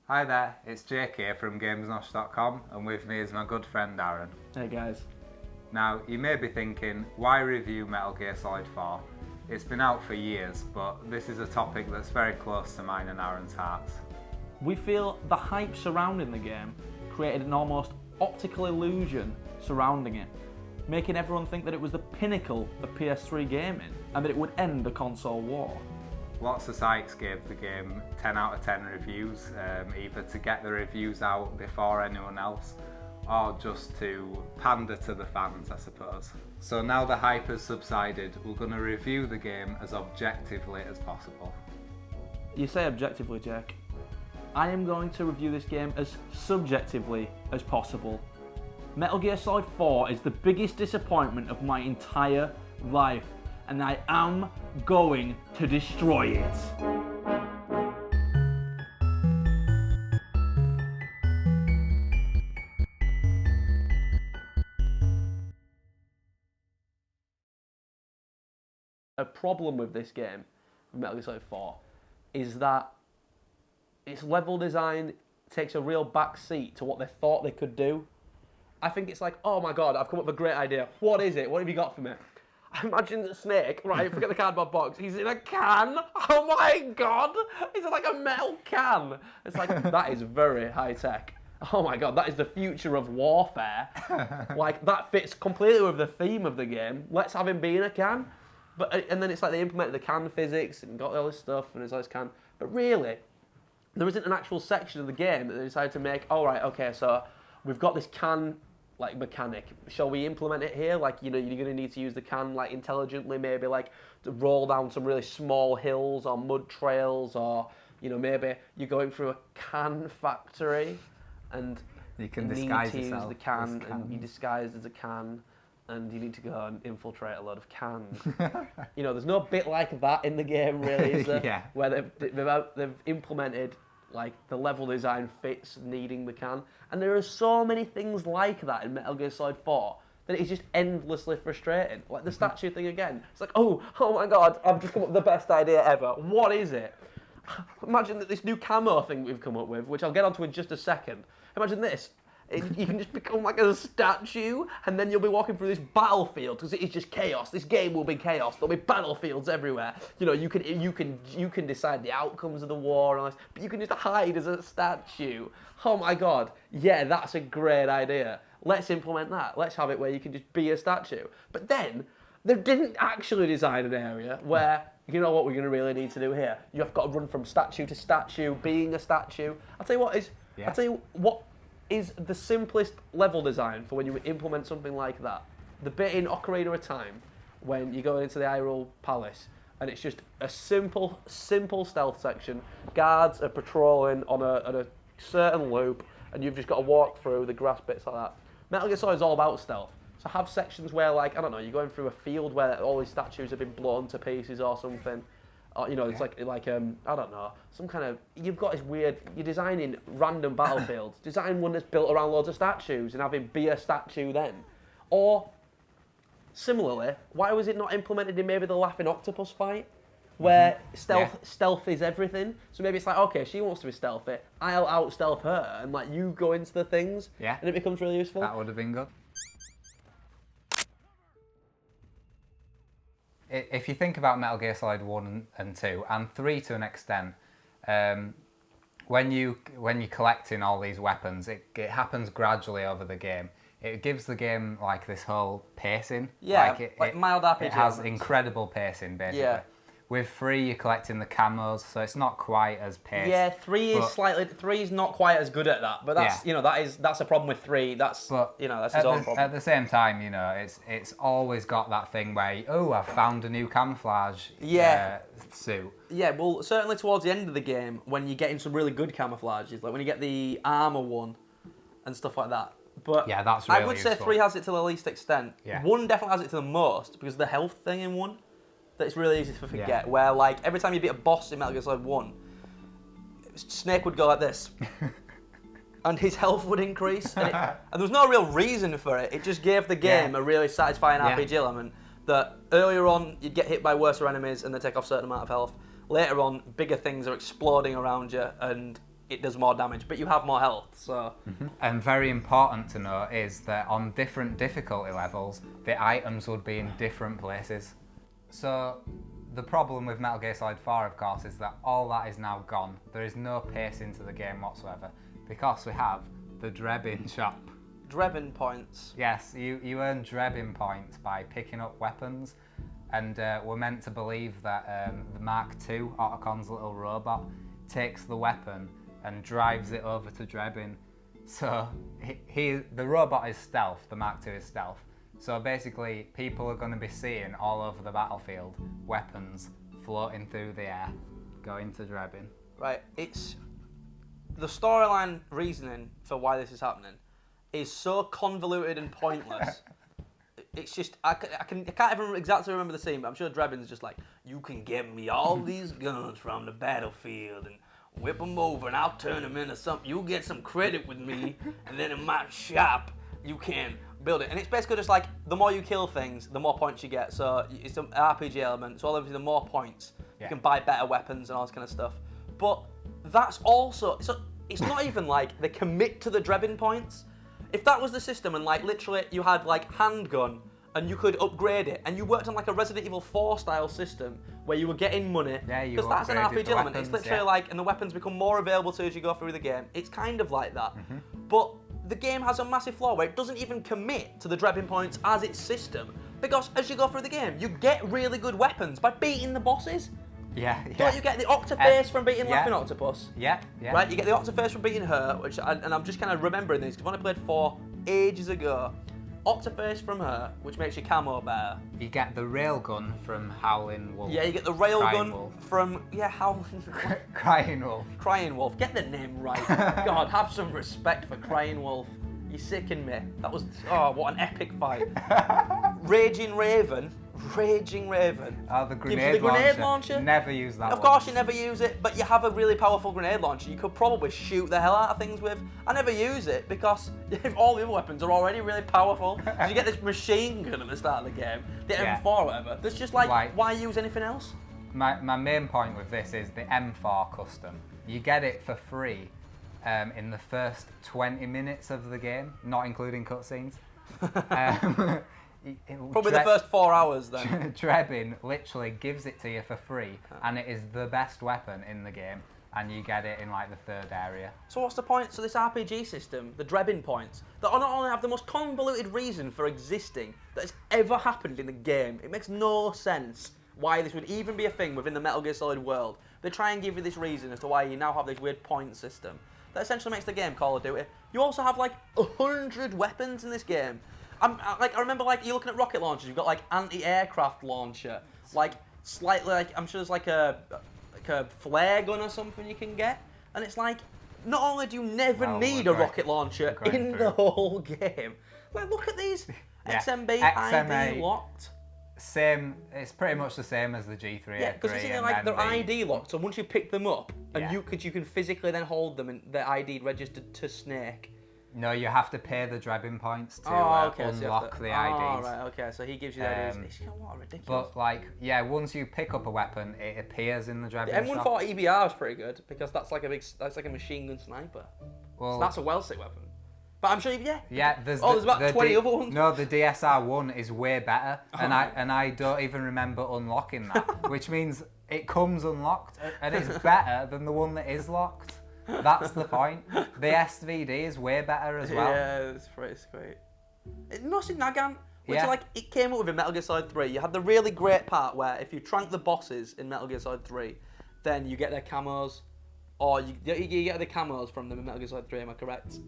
Hi there, it's Jake here from GamesNosh.com and with me is my good friend Aaron. Hey guys. Now, you may be thinking, why review Metal Gear Solid 4? It's been out for years, but this is a topic that's very close to mine and Aaron's hearts. We feel the hype surrounding the game created an almost optical illusion surrounding it, making everyone think that it was the pinnacle of PS3 gaming and that it would end the console war. Lots of sites gave the game 10 out of 10 reviews, either to get the reviews out before anyone else, or just to pander to the fans, I suppose. So now the hype has subsided, we're going to review the game as objectively as possible. You say objectively, Jack. I am going to review this game as subjectively as possible. Metal Gear Solid 4 is the biggest disappointment of my entire life, and I am going to destroy it. A problem with this game, Metal Gear Solid 4, is that its level design takes a real back seat to what they thought they could do. I think it's like, oh my god, I've come up with a great idea. What is it? What have you got for me? I imagine the Snake, right, forget the cardboard box, he's in a can. Oh my god, it's like a metal can. It's like, that is very high tech. Oh my god, that is the future of warfare. Like, that fits completely with the theme of the game. Let's have him be in a can. And then it's like they implemented the can physics and got all this stuff and it's like this can. But really, there isn't an actual section of the game that they decided to make, all right, okay, so we've got this can like mechanic. Shall we implement it here? Like, you know, you're gonna need to use the can like intelligently, maybe like to roll down some really small hills or mud trails, or you know, maybe you're going through a can factory and you can need disguise to use yourself the can and you disguise as a can and you need to go and infiltrate a load of cans. You know, there's no bit like that in the game really, is there? Yeah. Where they've implemented like the level design fits needing the can, and there are so many things like that in Metal Gear Solid 4 that it's just endlessly frustrating. Like the statue thing again. It's like, oh my god, I've just come up with the best idea ever. What is it? Imagine that this new camo thing we've come up with, which I'll get onto in just a second. Imagine this. You can just become like a statue, and then you'll be walking through this battlefield because it is just chaos. This game will be chaos. There'll be battlefields everywhere. You know, you can decide the outcomes of the war, and all this, but you can just hide as a statue. Oh my god, yeah, that's a great idea. Let's implement that. Let's have it where you can just be a statue. But then they didn't actually design an area where, you know what we're going to really need to do here. You've got to run from statue to statue, being a statue. I'll tell you what is the simplest level design for when you implement something like that. The bit in Ocarina of Time when you go into the Hyrule Palace and it's just a simple stealth section. Guards are patrolling on a certain loop and you've just got to walk through the grass bits like that. Metal Gear Solid is all about stealth. So have sections where, like, I don't know, you're going through a field where all these statues have been blown to pieces or something. Or, you know, it's like I don't know, some kind of, you've got this weird, you're designing random battlefields. Design one that's built around loads of statues and have him be a statue then. Or, similarly, why was it not implemented in maybe the Laughing Octopus fight? Where stealth is everything. So maybe it's like, okay, she wants to be stealthy, I'll out-stealth her, and like you go into the things, and it becomes really useful. That would have been good. If you think about Metal Gear Solid 1 and 2, and 3 to an extent, when you're collecting all these weapons, it happens gradually over the game. It gives the game like this whole pacing. Yeah, like mild RPG. It has incredible pacing, basically. Yeah. With 3, you're collecting the camos, so it's not quite as paced. Yeah, 3 is not quite as good at that, but that's that's a problem with 3. That's his own problem. At the same time, you know, it's always got that thing where I've found a new camouflage suit. Yeah, well, certainly towards the end of the game, when you're getting some really good camouflages, like when you get the armor one and stuff like that. But yeah, that's really I would say 3 has it to the least extent. Yeah. 1 definitely has it to the most because of the health thing in 1. That it's really easy to forget, where like every time you beat a boss in Metal Gear Solid 1, Snake would go like this, and his health would increase, and there was no real reason for it. It just gave the game a really satisfying RPG element. That earlier on you'd get hit by worse enemies and they take off a certain amount of health. Later on, bigger things are exploding around you, and it does more damage, but you have more health, so... And very important to note is that on different difficulty levels, the items would be in different places. So the problem with Metal Gear Solid 4, of course, is that all that is now gone. There is no pacing to the game whatsoever, because we have the Drebin shop. Drebin points. Yes, you earn Drebin points by picking up weapons, and we're meant to believe that the Mark II, Octocamo's little robot, takes the weapon and drives it over to Drebin. So the robot is stealth, the Mark II is stealth. So basically, people are going to be seeing all over the battlefield weapons floating through the air, going to Drebin. Right, it's... The storyline reasoning for why this is happening is so convoluted and pointless. It's just, I can't even exactly remember the scene, but I'm sure Drebin's just like, you can get me all these guns from the battlefield and whip them over and I'll turn them into something. You'll get some credit with me, and then in my shop, you can build it. And it's basically just like, the more you kill things, the more points you get. So it's an RPG element, so obviously the more points, you can buy better weapons and all this kind of stuff. But that's also, so it's not even like they commit to the Drebin points. If that was the system and like literally you had like handgun and you could upgrade it and you worked on like a Resident Evil 4 style system where you were getting money, because that's an RPG element. It's literally like, and the weapons become more available to you as you go through the game. It's kind of like that. But the game has a massive flaw where it doesn't even commit to the Drebin points as its system, because as you go through the game, you get really good weapons by beating the bosses. Don't you get the Octoface from beating Laughing Octopus? Right, you get the Octoface from beating her, which, and I'm just kind of remembering this, because when I played 4 ages ago, Octoface from her, which makes your camo better. You get the railgun from Howling Wolf. Yeah, you get the railgun from, Howling... Crying Wolf. Crying Wolf, get the name right. God, have some respect for Crying Wolf. You sicken me. That was, oh, what an epic fight. Raging Raven. Oh, the grenade launcher. Never use that. Of course, you never use it, but you have a really powerful grenade launcher. You could probably shoot the hell out of things with. I never use it because all the other weapons are already really powerful. So you get this machine gun at the start of the game, the M4 or whatever. There's just like, why use anything else? My main point with this is the M4 custom. You get it for free in the first 20 minutes of the game, not including cutscenes. Probably the first 4 hours then. Drebin literally gives it to you for free, and it is the best weapon in the game, and you get it in like the 3rd area. So what's the point? So this RPG system, the Drebin points, that not only have the most convoluted reason for existing that has ever happened in the game, it makes no sense why this would even be a thing within the Metal Gear Solid world. They try and give you this reason as to why you now have this weird point system that essentially makes the game Call of Duty. You also have like 100 weapons in this game. I remember like you're looking at rocket launchers. You've got like anti-aircraft launcher, like slightly like I'm sure there's like a flare gun or something you can get, and it's like not only do you never need a rocket launcher in the whole game, like look at these XMB ID locked. Same, it's pretty much the same as the G3. Yeah, because it's like they're ID locked, so once you pick them up, and you can physically then hold them and they're ID registered to Snake. No, you have to pay the Drebin points to unlock the IDs. Oh, right, okay, so he gives you the IDs. It's what ridiculous. But, like, once you pick up a weapon, it appears in the Drebin shop. The M140 EBR is pretty good, because that's like a machine gun sniper. Well, so that's a well-sit weapon. But I'm sure, there's about 20 other ones. No, the DSR-1 is way better, and I don't even remember unlocking that, which means it comes unlocked, and it's better than the one that is locked. That's the point. The SVD is way better as well. Yeah, it's great. Nothing Nagant, which it came up with in Metal Gear Solid 3. You had the really great part where if you trank the bosses in Metal Gear Solid 3, then you get their camos, or you get the camos from them in Metal Gear Solid 3. Am I correct?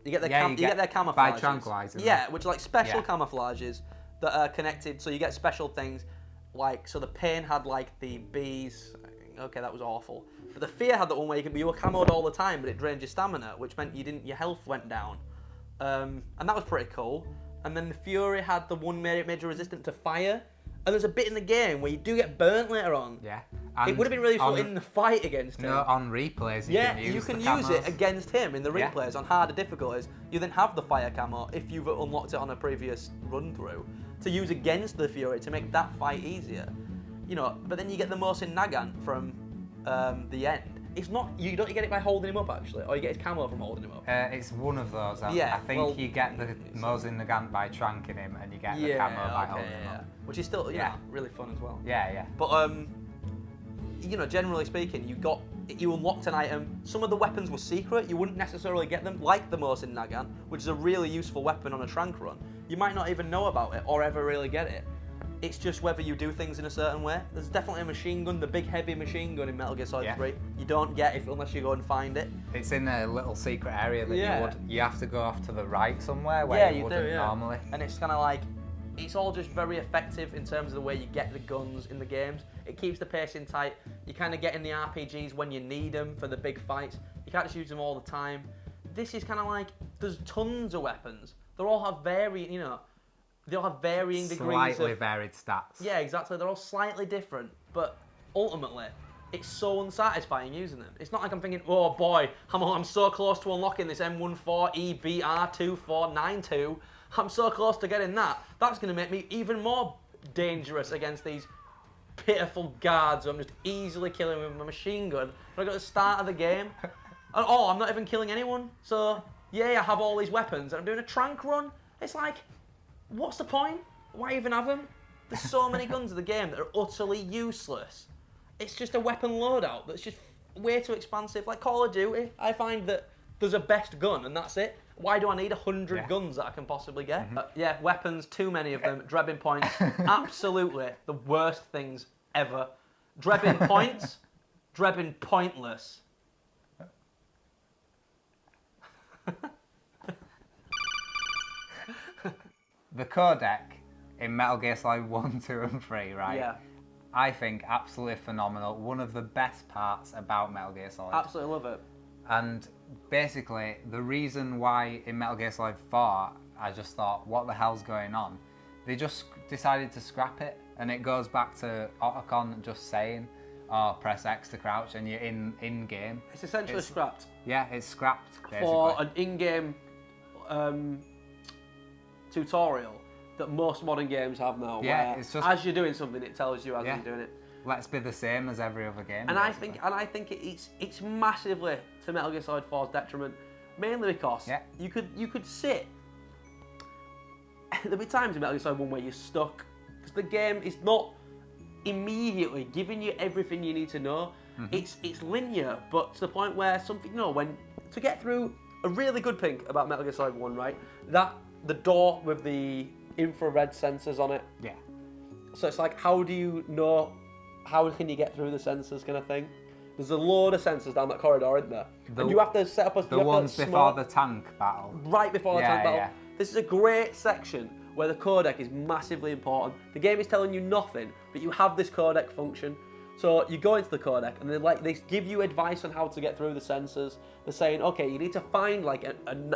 You get their you get their camouflages. By tranquilizing them. Yeah, which are like special camouflages that are connected, so you get special things. Like, so the pain had like the bees. Okay, that was awful. But the fear had that one where you were camoed all the time, but it drained your stamina, which meant your health went down. And that was pretty cool. And then the Fury had the one made you resistant to fire. And there's a bit in the game where you do get burnt later on. Yeah. It would have been really fun in the fight against him. No, on replays you can use it against him in the replays on harder difficulties. You then have the fire camo if you've unlocked it on a previous run through to use against the Fury to make that fight easier. But then you get the Mosin Nagant from the end, it's not. You don't get it by holding him up actually, or you get his camo from holding him up. It's one of those. Yeah, I think you get the Mosin Nagant by tranking him, and you get the camo by holding him up. Which is still, really fun as well. Yeah. But generally speaking, you unlocked an item. Some of the weapons were secret. You wouldn't necessarily get them, like the Mosin Nagant, which is a really useful weapon on a trank run. You might not even know about it or ever really get it. It's just whether you do things in a certain way. There's definitely a machine gun, the big heavy machine gun in Metal Gear Solid 3. You don't get it unless you go and find it. It's in a little secret area that you have to go off to the right somewhere where you wouldn't normally. And it's kind of like, it's all just very effective in terms of the way you get the guns in the games. It keeps the pacing tight. You kind of get in the RPGs when you need them for the big fights. You can't just use them all the time. This is kind of like, there's tons of weapons. They all have varying degrees Slightly varied stats. Yeah, exactly. They're all slightly different, but ultimately, it's so unsatisfying using them. It's not like I'm thinking, oh boy, I'm so close to unlocking this M14EBR2492. I'm so close to getting that. That's going to make me even more dangerous against these pitiful guards who I'm just easily killing with my machine gun. But I got the start of the game, and I'm not even killing anyone. So, I have all these weapons, and I'm doing a trank run. It's like, what's the point? Why even have them? There's so many guns in the game that are utterly useless. It's just a weapon loadout that's just way too expansive. Like Call of Duty, I find that there's a best gun and that's it. Why do I need 100 guns that I can possibly get? Weapons, too many of them. Drebin points, absolutely the worst things ever. Drebin points, Drebin pointless. The codec in Metal Gear Solid 1, 2 and 3, right? Yeah. I think absolutely phenomenal. One of the best parts about Metal Gear Solid. Absolutely love it. And basically, the reason why in Metal Gear Solid 4, I just thought, what the hell's going on? They just decided to scrap it. And it goes back to Octocamo just saying, press X to crouch and you're in game. It's essentially scrapped. Yeah, it's scrapped, basically. For an in-game tutorial that most modern games have now. Yeah, where it's just, as you're doing something, it tells you as you're doing it. Let's be the same as every other game. And basically. I think it's massively to Metal Gear Solid 4's detriment, mainly because you could sit. There'll be times in Metal Gear Solid 1 where you're stuck because the game is not immediately giving you everything you need to know. It's linear, but to the point where to get through a really good thing about Metal Gear Solid 1, right? That the door with the infrared sensors on it. Yeah. So it's like, how do you know? How can you get through the sensors, kind of thing? There's a load of sensors down that corridor, isn't there? And you have to set up the ones before the tank battle. Right before the tank battle. Yeah. This is a great section where the codec is massively important. The game is telling you nothing, but you have this codec function. So you go into the codec and they give you advice on how to get through the sensors. They're saying, okay, you need to find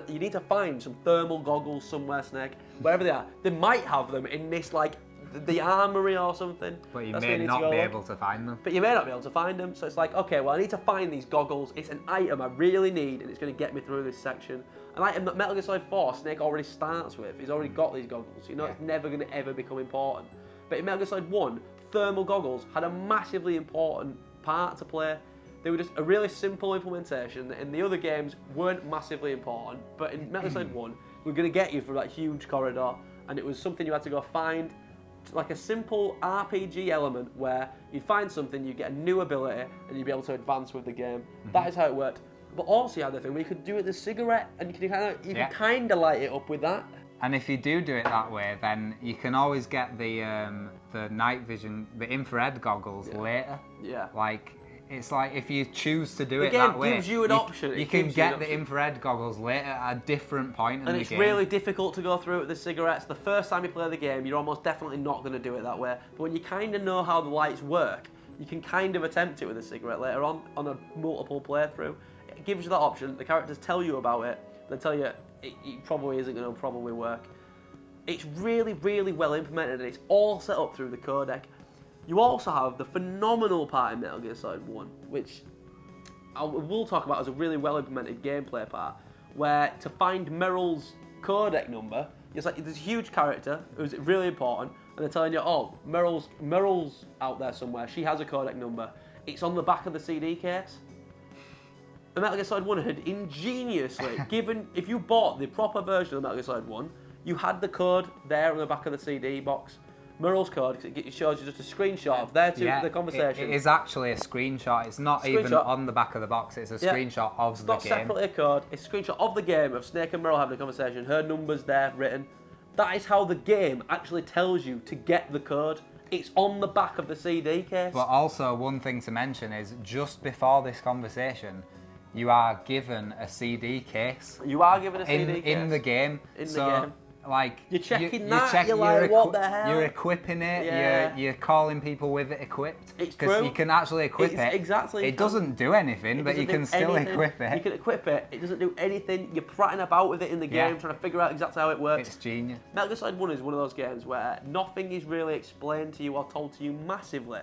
you need to find some thermal goggles somewhere, Snake, wherever they are. They might have them in this the armory or something. But you may not be able to find them. But you may not be able to find them. So it's like, okay, well, I need to find these goggles. It's an item I really need, and it's going to get me through this section. An item that Metal Gear Solid 4 Snake already starts with. He's already got these goggles. It's never going to ever become important. But in Metal Gear Solid 1, thermal goggles had a massively important part to play. They were just a really simple implementation that in the other games weren't massively important. But in Metal Gear Solid 1, we're going to get you through that huge corridor, and it was something you had to go find. Like a simple RPG element where you find something, you get a new ability, and you'd be able to advance with the game. That is how it worked. But also you had the thing where you could do it with a cigarette, and you could kind of light it up with that. And if you do it that way, then you can always get the night vision, the infrared goggles later. Yeah. It's like if you choose to do it that way, the game gives you an option. You can get the infrared goggles later at a different point in the game. And it's really difficult to go through it with the cigarettes. The first time you play the game, you're almost definitely not going to do it that way. But when you kind of know how the lights work, you can kind of attempt it with a cigarette later on a multiple playthrough. It gives you that option. The characters tell you about it. They tell you it probably isn't going to probably work. It's really, really well implemented, and it's all set up through the codec. You also have the phenomenal part in Metal Gear Solid 1, which I will talk about as a really well implemented gameplay part, where to find Meryl's codec number, it's like there's a huge character who's really important, and they're telling you, oh, Meryl's out there somewhere, she has a codec number. It's on the back of the CD case. And Metal Gear Solid 1 had ingeniously given, if you bought the proper version of Metal Gear Solid 1, you had the code there on the back of the CD box. Murrell's code, because it shows you just a screenshot of the conversation. It is actually a screenshot. It's not even on the back of the box. It's a screenshot of the game. It's not separately a code. It's a screenshot of the game of Snake and Murrell having a conversation. Her number's there written. That is how the game actually tells you to get the code. It's on the back of the CD case. But also, one thing to mention is just before this conversation, you are given a CD case. You are given a CD case in the game. In the game. Like you're checking you're like, what the hell? You're equipping it. Yeah. You're calling people with it equipped. It's because true. you can actually equip it. Exactly. It doesn't do anything, but you can still equip it. You can equip it. It doesn't do anything. You're prattling about with it in the game, trying to figure out exactly how it works. It's genius. Metal Gear Solid 1 is one of those games where nothing is really explained to you or told to you massively.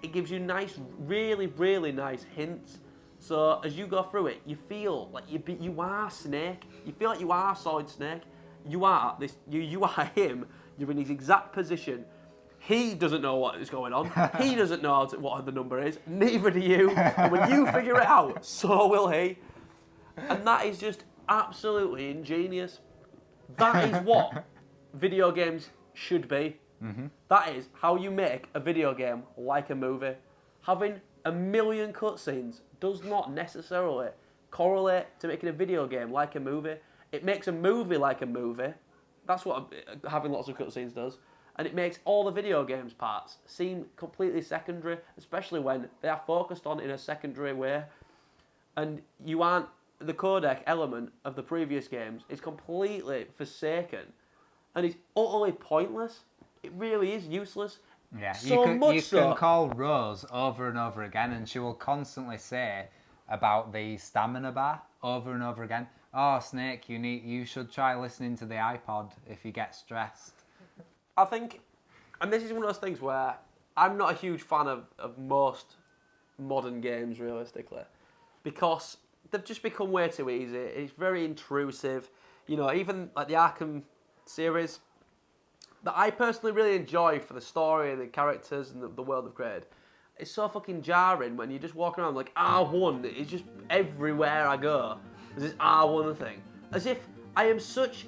It gives you nice, really, really nice hints. So as you go through it, you feel like you are Snake. You feel like you are Solid Snake. You are this. You are him. You're in his exact position. He doesn't know what is going on. He doesn't know what the number is. Neither do you. And when you figure it out, so will he. And that is just absolutely ingenious. That is what video games should be. Mm-hmm. That is how you make a video game like a movie. Having a million cutscenes does not necessarily correlate to making a video game like a movie. It makes a movie like a movie. That's what having lots of cutscenes does. And it makes all the video games parts seem completely secondary, especially when they are focused on in a secondary way. And you aren't... The codec element of the previous games is completely forsaken. And it's utterly pointless. It really is useless. Yeah, you can call Rose over and over again, and she will constantly say about the stamina bar over and over again. Oh, Snake, you should try listening to the iPod if you get stressed. I think, and this is one of those things where I'm not a huge fan of most modern games, realistically, because they've just become way too easy. It's very intrusive. You know, even like the Arkham series, that I personally really enjoy for the story and the characters and the world they've created. It's so fucking jarring when you just walk around like R1. It's just everywhere I go. There's this R1 thing. As if I am such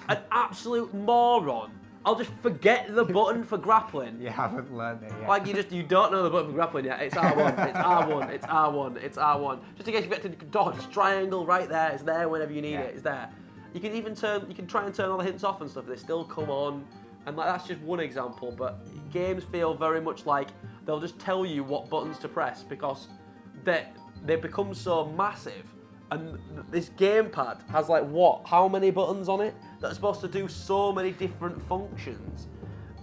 an absolute moron. I'll just forget the button for grappling. You haven't learned it yet. Like you don't know the button for grappling yet. It's R1, it's R1, it's R1, it's R1. Just in case you get to dodge, triangle right there. It's there whenever you need it. It's there. You can even try and turn all the hints off and stuff. They still come on. And like that's just one example. But games feel very much like they'll just tell you what buttons to press because they become so massive. And this gamepad has like how many buttons on it that are supposed to do so many different functions.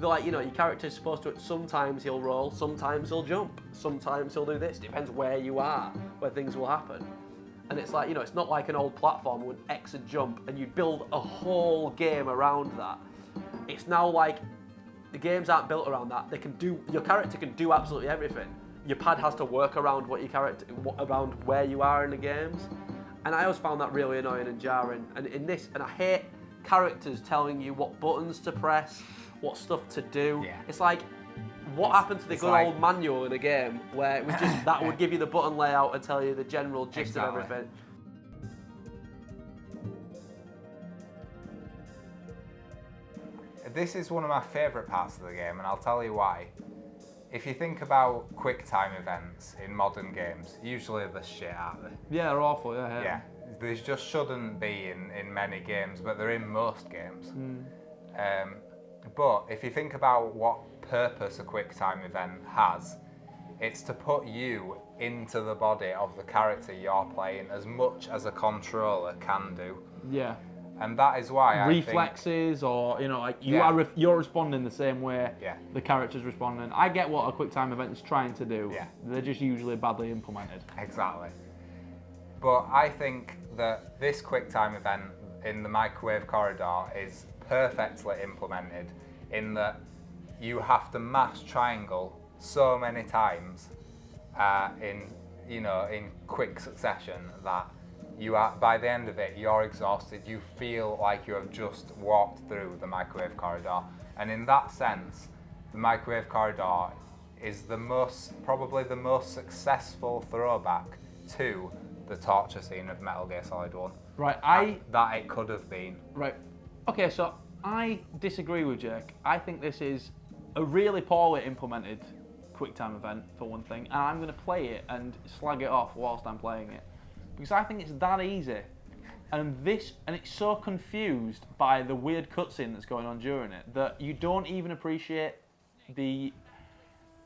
They're like, your character's supposed to, sometimes he'll roll, sometimes he'll jump, sometimes he'll do this. Depends where you are, where things will happen. And it's like, it's not like an old platform with X and jump and you build a whole game around that. It's now like, the games aren't built around that. Your character can do absolutely everything. Your pad has to work around around where you are in the games. And I always found that really annoying and jarring. And I hate characters telling you what buttons to press, what stuff to do. Yeah. It's like, what happened to the good old manual in a game where it was just that would give you the button layout and tell you the general gist of everything. This is one of my favourite parts of the game, and I'll tell you why. If you think about quick time events in modern games, usually they're shit, aren't they? Yeah, they're awful, yeah. Yeah, they just shouldn't be in many games, but they're in most games. But if you think about what purpose a quick time event has, it's to put you into the body of the character you're playing as much as a controller can do. Yeah. And that is why reflexes, or you're responding the same way the character's responding. I get what a quick time event is trying to do. Yeah. They're just usually badly implemented. Exactly. But I think that this quick time event in the microwave corridor is perfectly implemented in that you have to mash triangle so many times in quick succession that you are, by the end of it, you're exhausted. You feel like you have just walked through the microwave corridor. And in that sense, the microwave corridor is probably the most successful throwback to the torture scene of Metal Gear Solid 1. Right, that it could have been. Right. Okay, so I disagree with Jake. I think this is a really poorly implemented QuickTime event, for one thing, and I'm going to play it and slag it off whilst I'm playing it. Because I think it's that easy. And it's so confused by the weird cutscene that's going on during it that you don't even appreciate the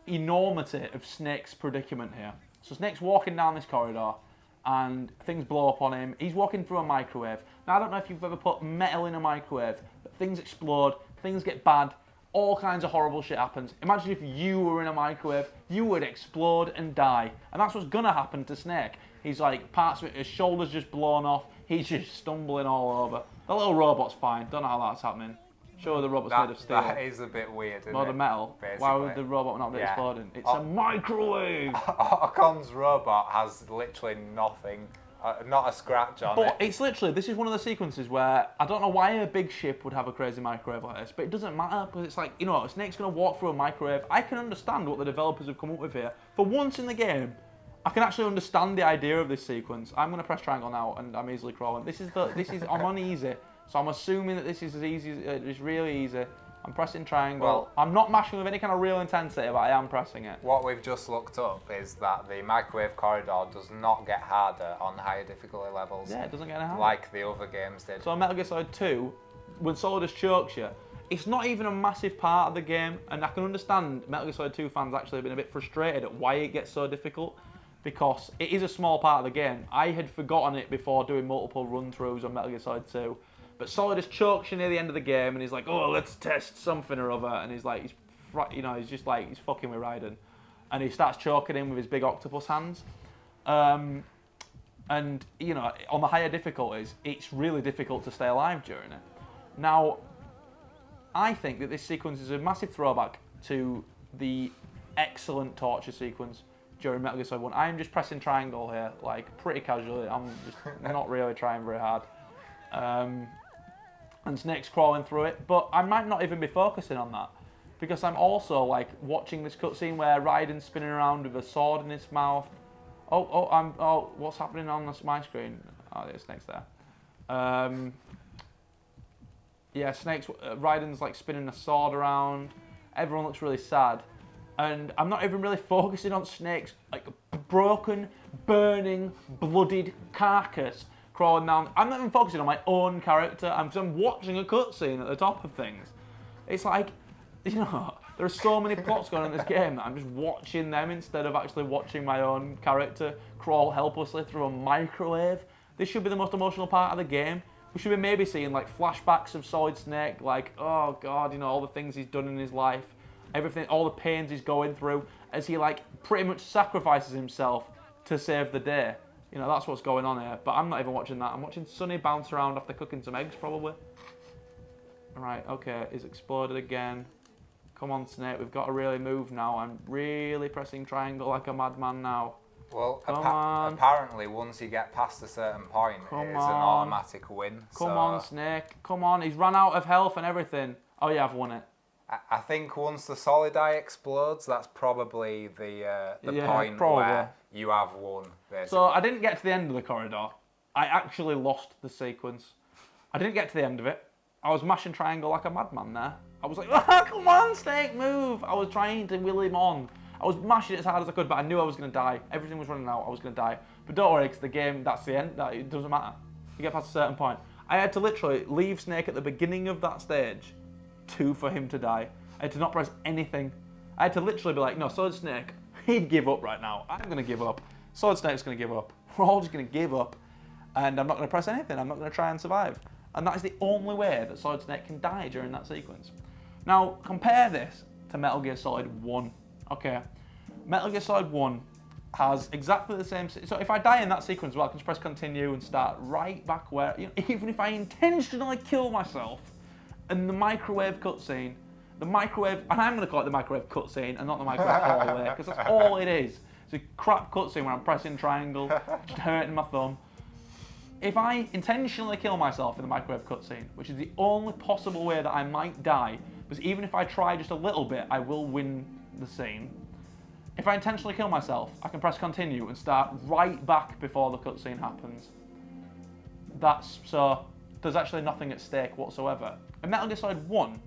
enormity of Snake's predicament here. So Snake's walking down this corridor and things blow up on him. He's walking through a microwave. Now, I don't know if you've ever put metal in a microwave, but things explode, things get bad, all kinds of horrible shit happens. Imagine if you were in a microwave, you would explode and die. And that's what's gonna happen to Snake. He's like, parts of it, his shoulder's just blown off, he's just stumbling all over. The little robot's fine, don't know how that's happening. Sure, the robot's made of steel. That is a bit weird, isn't Made of metal. Basically. Why would the robot not be exploding? It's a microwave! Octom's robot has literally nothing, not a scratch on it. But it's literally, this is one of the sequences where, I don't know why a big ship would have a crazy microwave like this, but it doesn't matter, because it's like, you know, Snake's going to walk through a microwave. I can understand what the developers have come up with here. For once in the game, I can actually understand the idea of this sequence. I'm going to press triangle now, and I'm easily crawling. I'm on easy, so I'm assuming that this is as easy, it's really easy. I'm pressing triangle. Well, I'm not mashing with any kind of real intensity, but I am pressing it. What we've just looked up is that the microwave corridor does not get harder on higher difficulty levels. Yeah, it doesn't get any harder. Like the other games did. So in Metal Gear Solid 2, when Solidus chokes you, it's not even a massive part of the game, and I can understand Metal Gear Solid 2 fans actually have been a bit frustrated at why it gets so difficult, because it is a small part of the game. I had forgotten it before doing multiple run-throughs on Metal Gear Solid 2. But Solidus chokes you near the end of the game, and he's like, "Oh, let's test something or other," and he's like, he's just like, he's fucking with Raiden, and he starts choking him with his big octopus hands, and you know, on the higher difficulties, it's really difficult to stay alive during it. Now, I think that this sequence is a massive throwback to the excellent torture sequence during Metal Gear Solid 1. I am just pressing triangle here, like pretty casually. I'm just not really trying very hard. And Snake's crawling through it, but I might not even be focusing on that, because I'm also like watching this cutscene where Raiden's spinning around with a sword in his mouth. What's happening on my screen? Oh, there's Snake's there. Yeah, Raiden's like spinning a sword around. Everyone looks really sad, and I'm not even really focusing on Snake's like broken, burning, bloodied carcass crawling down. I'm not even focusing on my own character. I'm watching a cutscene at the top of things. It's like, you know, there are so many plots going on in this game that I'm just watching them instead of actually watching my own character crawl helplessly through a microwave. This should be the most emotional part of the game. We should be maybe seeing like flashbacks of Solid Snake, like, oh God, you know, all the things he's done in his life, everything, all the pains he's going through, as he like pretty much sacrifices himself to save the day. You know, that's what's going on here, but I'm not even watching that. I'm watching Sonny bounce around after cooking some eggs, probably. Right, okay, he's exploded again. Come on, Snake, we've got to really move now. I'm really pressing triangle like a madman now. Well, apparently, once you get past a certain point, it's an automatic win. Come on, Snake, come on. He's run out of health and everything. Oh, yeah, I've won it. I think once the solid eye explodes, that's probably the point where you have won, basically. So I didn't get to the end of the corridor. I actually lost the sequence. I didn't get to the end of it. I was mashing triangle like a madman there. I was like, oh, come on, Snake, move. I was trying to will him on. I was mashing it as hard as I could, but I knew I was going to die. Everything was running out. I was going to die. But don't worry, because the game, that's the end. It doesn't matter. You get past a certain point. I had to literally leave Snake at the beginning of that stage for him to die. I had to not press anything. I had to literally be like, no, Solid Snake, he'd give up right now. I'm going to give up. Solid Snake's going to give up. We're all just going to give up. And I'm not going to press anything. I'm not going to try and survive. And that is the only way that Solid Snake can die during that sequence. Now, compare this to Metal Gear Solid 1. Okay, Metal Gear Solid 1 has exactly the same... So if I die in that sequence, well, I can just press continue and start right back where... You know, even if I intentionally kill myself in the microwave cutscene, and I'm going to call it the microwave cutscene and not the microwave hallway, because that's all it is. It's a crap cutscene where I'm pressing triangle, just hurting my thumb. If I intentionally kill myself in the microwave cutscene, which is the only possible way that I might die, because even if I try just a little bit, I will win the scene. If I intentionally kill myself, I can press continue and start right back before the cutscene happens. So there's actually nothing at stake whatsoever. In Metal Gear Solid 1,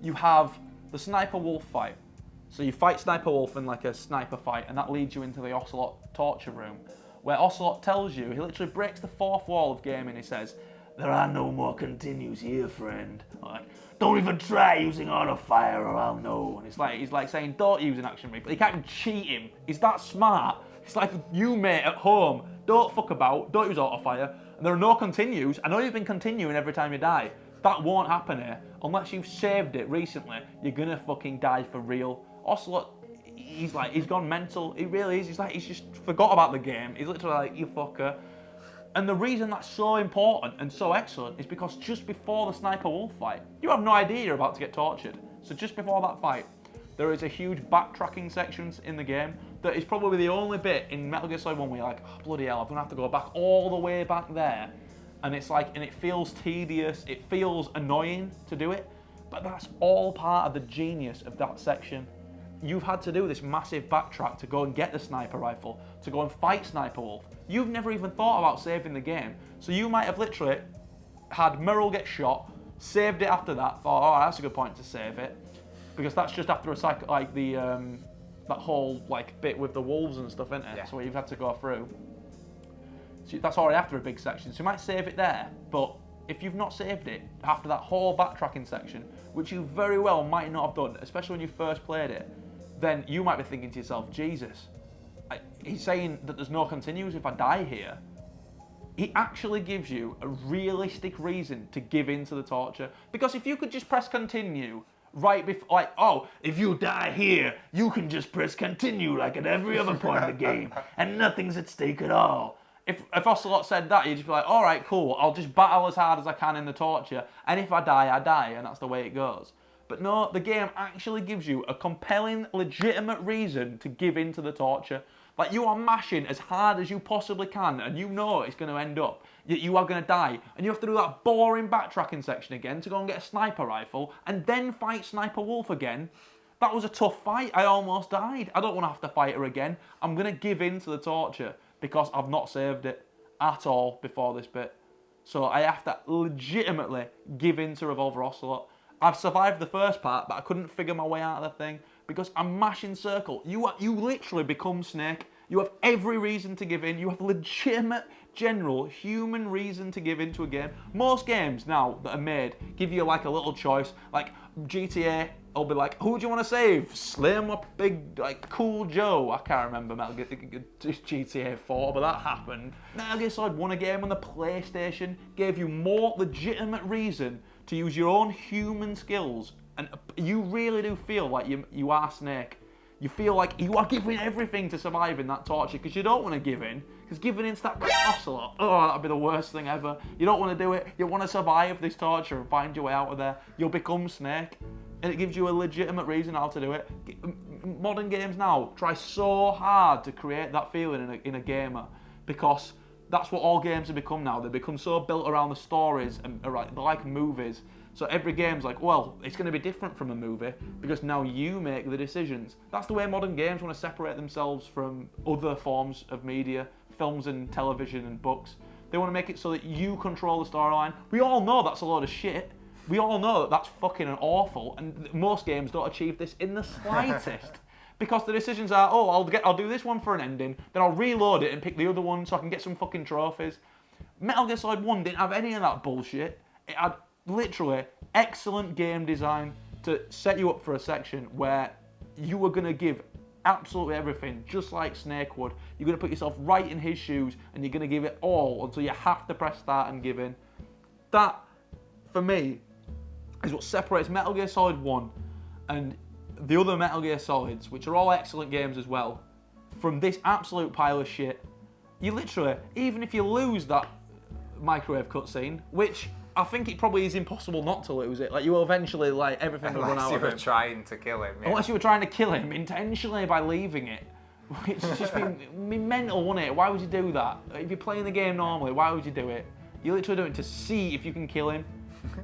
you have the Sniper Wolf fight. So you fight Sniper Wolf in like a sniper fight, and that leads you into the Ocelot torture room, where Ocelot tells you, he literally breaks the fourth wall of gaming, he says, "There are no more continues here, friend." Like, "Don't even try using auto fire or I'll know." And he's like saying, don't use an action replay. You can't cheat him. He's that smart. It's like, you mate at home, don't fuck about, don't use auto fire. And there are no continues. I know you've been continuing every time you die. That won't happen here. Unless you've saved it recently, you're gonna fucking die for real. Ocelot, he's gone mental. He really is. He's just forgot about the game. He's literally like, you fucker. And the reason that's so important and so excellent is because just before the Sniper Wolf fight, you have no idea you're about to get tortured. So just before that fight, there is a huge backtracking section in the game that is probably the only bit in Metal Gear Solid 1 where you're like, oh, bloody hell, I'm gonna have to go back all the way back there. And it's like, and it feels tedious, it feels annoying to do it, but that's all part of the genius of that section. You've had to do this massive backtrack to go and get the sniper rifle, to go and fight Sniper Wolf. You've never even thought about saving the game. So you might have literally had Merrill get shot, saved it after that, thought, oh, that's a good point to save it. Because that's just after a cycle, like the, that whole like bit with the wolves and stuff, isn't it? Yeah. So you've had to go through. So that's already after a big section. So you might save it there, but if you've not saved it after that whole backtracking section, which you very well might not have done, especially when you first played it, then you might be thinking to yourself, Jesus, he's saying that there's no continues if I die here. He actually gives you a realistic reason to give in to the torture. Because if you could just press continue right before, like, oh, if you die here, you can just press continue like at every other point in the game, and nothing's at stake at all. If Ocelot said that, you'd just be like, all right, cool, I'll just battle as hard as I can in the torture, and if I die, I die, and that's the way it goes. But no, the game actually gives you a compelling, legitimate reason to give in to the torture. Like, you are mashing as hard as you possibly can, and you know it's going to end up. You are going to die, and you have to do that boring backtracking section again to go and get a sniper rifle, and then fight Sniper Wolf again. That was a tough fight. I almost died. I don't want to have to fight her again. I'm going to give in to the torture because I've not saved it at all before this bit. So I have to legitimately give in to Revolver Ocelot. I've survived the first part, but I couldn't figure my way out of the thing because I'm mashing circle. You literally become Snake. You have every reason to give in. You have legitimate, general, human reason to give into a game. Most games now that are made give you like a little choice. Like GTA will be like, who do you want to save? Slim or Big, like Cool Joe? I can't remember GTA 4, but that happened. Metal Gear Solid 1, a game on the PlayStation, gave you more legitimate reason to use your own human skills, and you really do feel like you are Snake. You feel like you are giving everything to survive in that torture because you don't want to give in, because giving into that Ocelot, oh, that'd be the worst thing ever. You don't want to do it. You want to survive this torture and find your way out of there. You'll become Snake, and it gives you a legitimate reason how to do it. Modern games now try so hard to create that feeling in a gamer because that's what all games have become now. They become so built around the stories and they're like movies. So every game's like, well, it's going to be different from a movie because now you make the decisions. That's the way modern games want to separate themselves from other forms of media, films and television and books. They want to make it so that you control the storyline. We all know that's a load of shit. We all know that that's fucking awful, and most games don't achieve this in the slightest. Because the decisions are, oh, I'll do this one for an ending, then I'll reload it and pick the other one so I can get some fucking trophies. Metal Gear Solid 1 didn't have any of that bullshit. It had literally excellent game design to set you up for a section where you were going to give absolutely everything, just like Snake would. You're going to put yourself right in his shoes and you're going to give it all until you have to press start and give in. That, for me, is what separates Metal Gear Solid 1 and the other Metal Gear Solids, which are all excellent games as well, from this absolute pile of shit. You literally, even if you lose that microwave cutscene, which I think it probably is impossible not to lose it, like you will eventually, like, everything will run out of him. Unless you were trying to kill him. Yeah. Unless you were trying to kill him intentionally by leaving it. It's just been mental, wouldn't it? Why would you do that? If you're playing the game normally, why would you do it? You're literally doing it to see if you can kill him.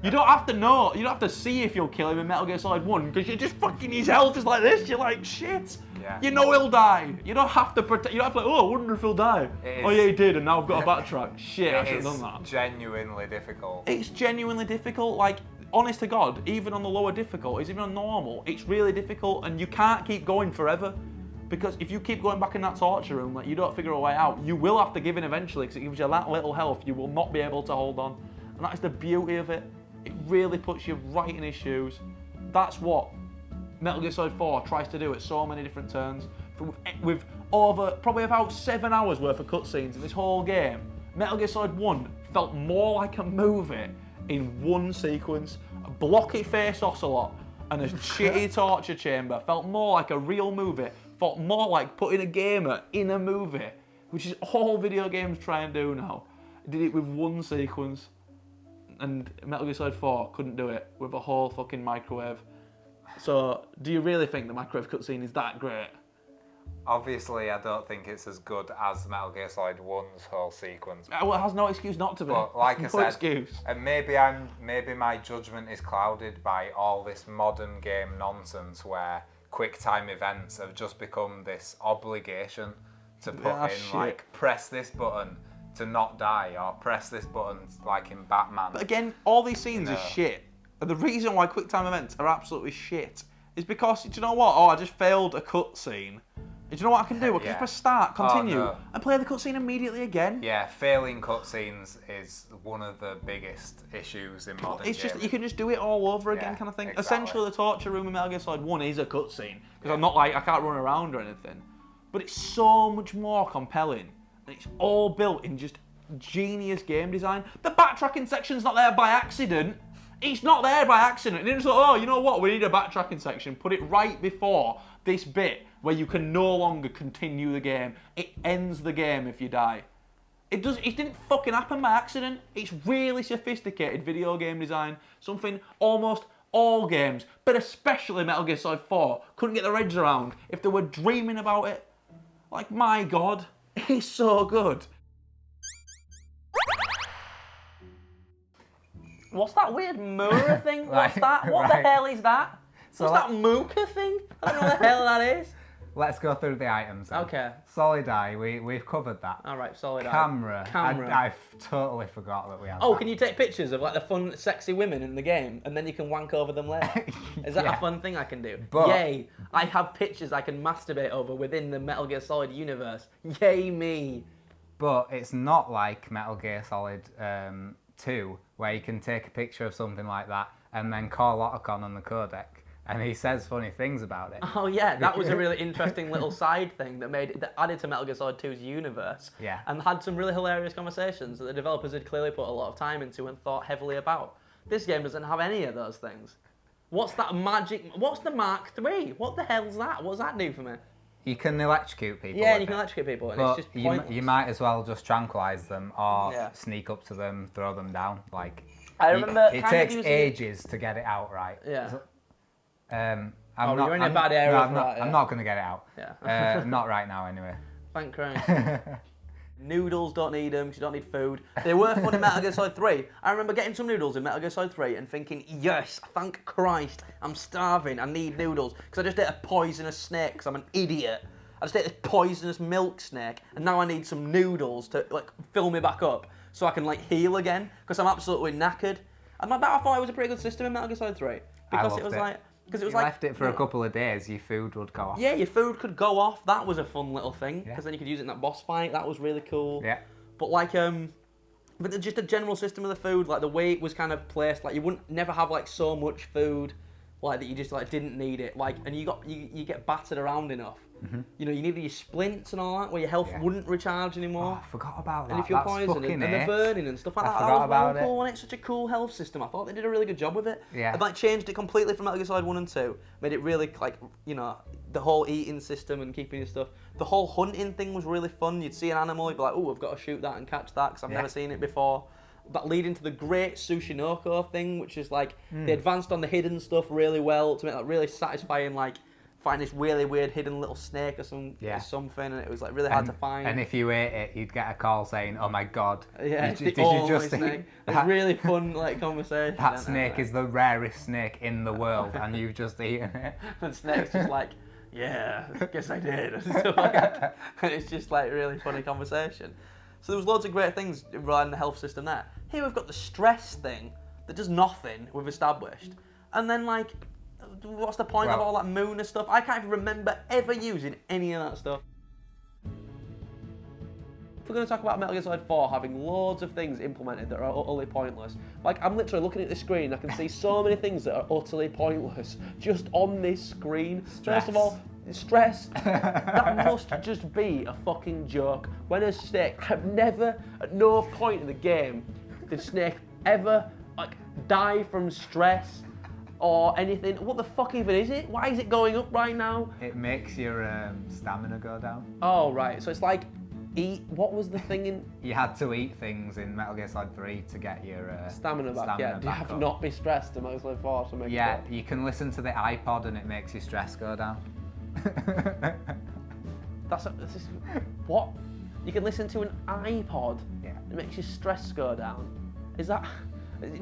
You don't have to know, you don't have to see if you'll kill him in Metal Gear Solid 1, because you're just fucking, his health is like this, you're like, shit. Yeah. You know he'll die. You don't have to protect. You don't have to like, oh, I wonder if he'll die. Oh yeah, he did, and now I've got to backtrack. Shit, I should have done that. It's genuinely difficult. It's genuinely difficult. Like, honest to God, even on the lower difficulties, even on normal, it's really difficult, and you can't keep going forever. Because if you keep going back in that torture room, like you don't figure a way out, you will have to give in eventually, because it gives you that little health. You will not be able to hold on, and that is the beauty of it. It really puts you right in his shoes. That's what Metal Gear Solid 4 tries to do at so many different turns. With over probably about 7 hours worth of cutscenes in this whole game, Metal Gear Solid 1 felt more like a movie in one sequence. A blocky face ocelot and a shitty torture chamber felt more like a real movie. Felt more like putting a gamer in a movie, which is all video games try and do now. It did it with one sequence, and Metal Gear Solid 4 couldn't do it with a whole fucking microwave. So, do you really think the microwave cutscene is that great? Obviously, I don't think it's as good as Metal Gear Solid 1's whole sequence. Well, it has no excuse not to be. But like I said, excuse. And maybe my judgment is clouded by all this modern game nonsense where QuickTime events have just become this obligation to put in, like, press this button to not die, or press this button like in Batman. But again, all these scenes are shit. And the reason why QuickTime events are absolutely shit is because, do you know what? Oh, I just failed a cutscene. Do you know what I can do? I can just press start, continue, and play the cutscene immediately again. Yeah, failing cutscenes is one of the biggest issues in modern It's just gaming. you can just do it all over again, kind of thing. Exactly. Essentially, the torture room in Metal Gear Solid 1 is a cutscene because I'm not like I can't run around or anything, but it's so much more compelling, and it's all built in just genius game design. The backtracking section's not there by accident. It's not there by accident. And it's like, oh, you know what? We need a backtracking section. Put it right before this bit where you can no longer continue the game. It ends the game if you die. It didn't fucking happen by accident. It's really sophisticated video game design. Something almost all games, but especially Metal Gear Solid 4, couldn't get their heads around if they were dreaming about it. Like, my God, it's so good. What's that weird Mura thing? What's that? What the hell is that? So What's that Mooka thing? I don't know what the hell that is. Let's go through the items then. Okay. Solid eye, we've covered that. All right, solid. Camera. Camera. I totally forgot that we had Oh, that. can you take pictures of like the fun, sexy women in the game, and then you can wank over them later? Is that a fun thing I can do? But- Yay! I have pictures I can masturbate over within the Metal Gear Solid universe. Yay me! But it's not like Metal Gear Solid 2, where you can take a picture of something like that and then call Octocamo on the codec, and he says funny things about it. Oh yeah, that was a really interesting little side thing that added to Metal Gear Solid 2's universe. Yeah. And had some really hilarious conversations that the developers had clearly put a lot of time into and thought heavily about. This game doesn't have any of those things. What's that magic? What's the Mark III? What the hell's that? What does that do for me? You can electrocute people. Yeah, with and you can it. electrocute people, and But it's just pointless. you might as well just tranquilise them or Yeah. sneak up to them, throw them down. Like, I remember it kind takes of using ages to get it out right. Yeah. You're in a bad area for that, yeah. I'm not going to get it out. Yeah. Not right now, anyway. Thank Christ. Noodles, don't need them, 'cause you don't need food. They were fun in Metal Gear Solid 3. I remember getting some noodles in Metal Gear Solid 3 and thinking, yes, thank Christ, I'm starving, I need noodles. Because I just ate a poisonous snake, because I'm an idiot. I just ate this poisonous milk snake, and now I need some noodles to like fill me back up, so I can like heal again, because I'm absolutely knackered. And I thought it was a pretty good system in Metal Gear Solid 3. Because it was like... Because it was you like... left it for a couple of days, your food would go off. Yeah, your food could go off. That was a fun little thing, because Yeah. then you could use it in that boss fight. That was really cool. Yeah. But like, but just the general system of the food, like the way it was kind of placed, like you wouldn't never have like so much food, like that you just like didn't need it. Like, and you get battered around enough. Mm-hmm. You know, you needed your splints and all that, where your health wouldn't recharge anymore. Oh, I forgot about that. And if you're That's poisoned fucking and the it. burning and stuff like I that, that forgot was about really it. cool, and it's such a cool health system. I thought they did a really good job with it. Yeah. And like changed it completely from Metal Gear Solid 1 and 2. Made it really like, you know, the whole eating system and keeping your stuff. The whole hunting thing was really fun. You'd see an animal, you'd be like, oh, I've got to shoot that and catch that because I've never seen it before. That leading to the great Sushinoko thing, which is like, they advanced on the hidden stuff really well to make that really satisfying, like, find this really weird hidden little snake or something, and it was like really hard to find. And if you ate it, you'd get a call saying, "Oh my God, yeah, did you just snake. eat It was really fun, like conversation. that snake is the rarest snake in the world, and you've just eaten it." And Snake's just like, yeah, guess I did. And it's just like really funny conversation. So there was loads of great things regarding the health system there. Here we've got the stress thing that does nothing, we've established. And then like, what's the point of all that moon and stuff? I can't even remember ever using any of that stuff. If we're going to talk about Metal Gear Solid 4 having loads of things implemented that are utterly pointless, like I'm literally looking at the screen, I can see so many things that are utterly pointless just on this screen. First of all, stress. That must just be a fucking joke. When a Snake, I've never, at no point in the game, did Snake ever like die from stress or anything. What the fuck even is it? Why is it going up right now? It makes your stamina go down. Oh right, so it's like what was the thing in... You had to eat things in Metal Gear Solid 3 to get your stamina back, yeah. Do you have to not be stressed in Metal Gear Solid 4 to make it Yeah, up? you can listen to the iPod and it makes your stress go down. This is what? You can listen to an iPod? Yeah. It makes your stress go down. Is that...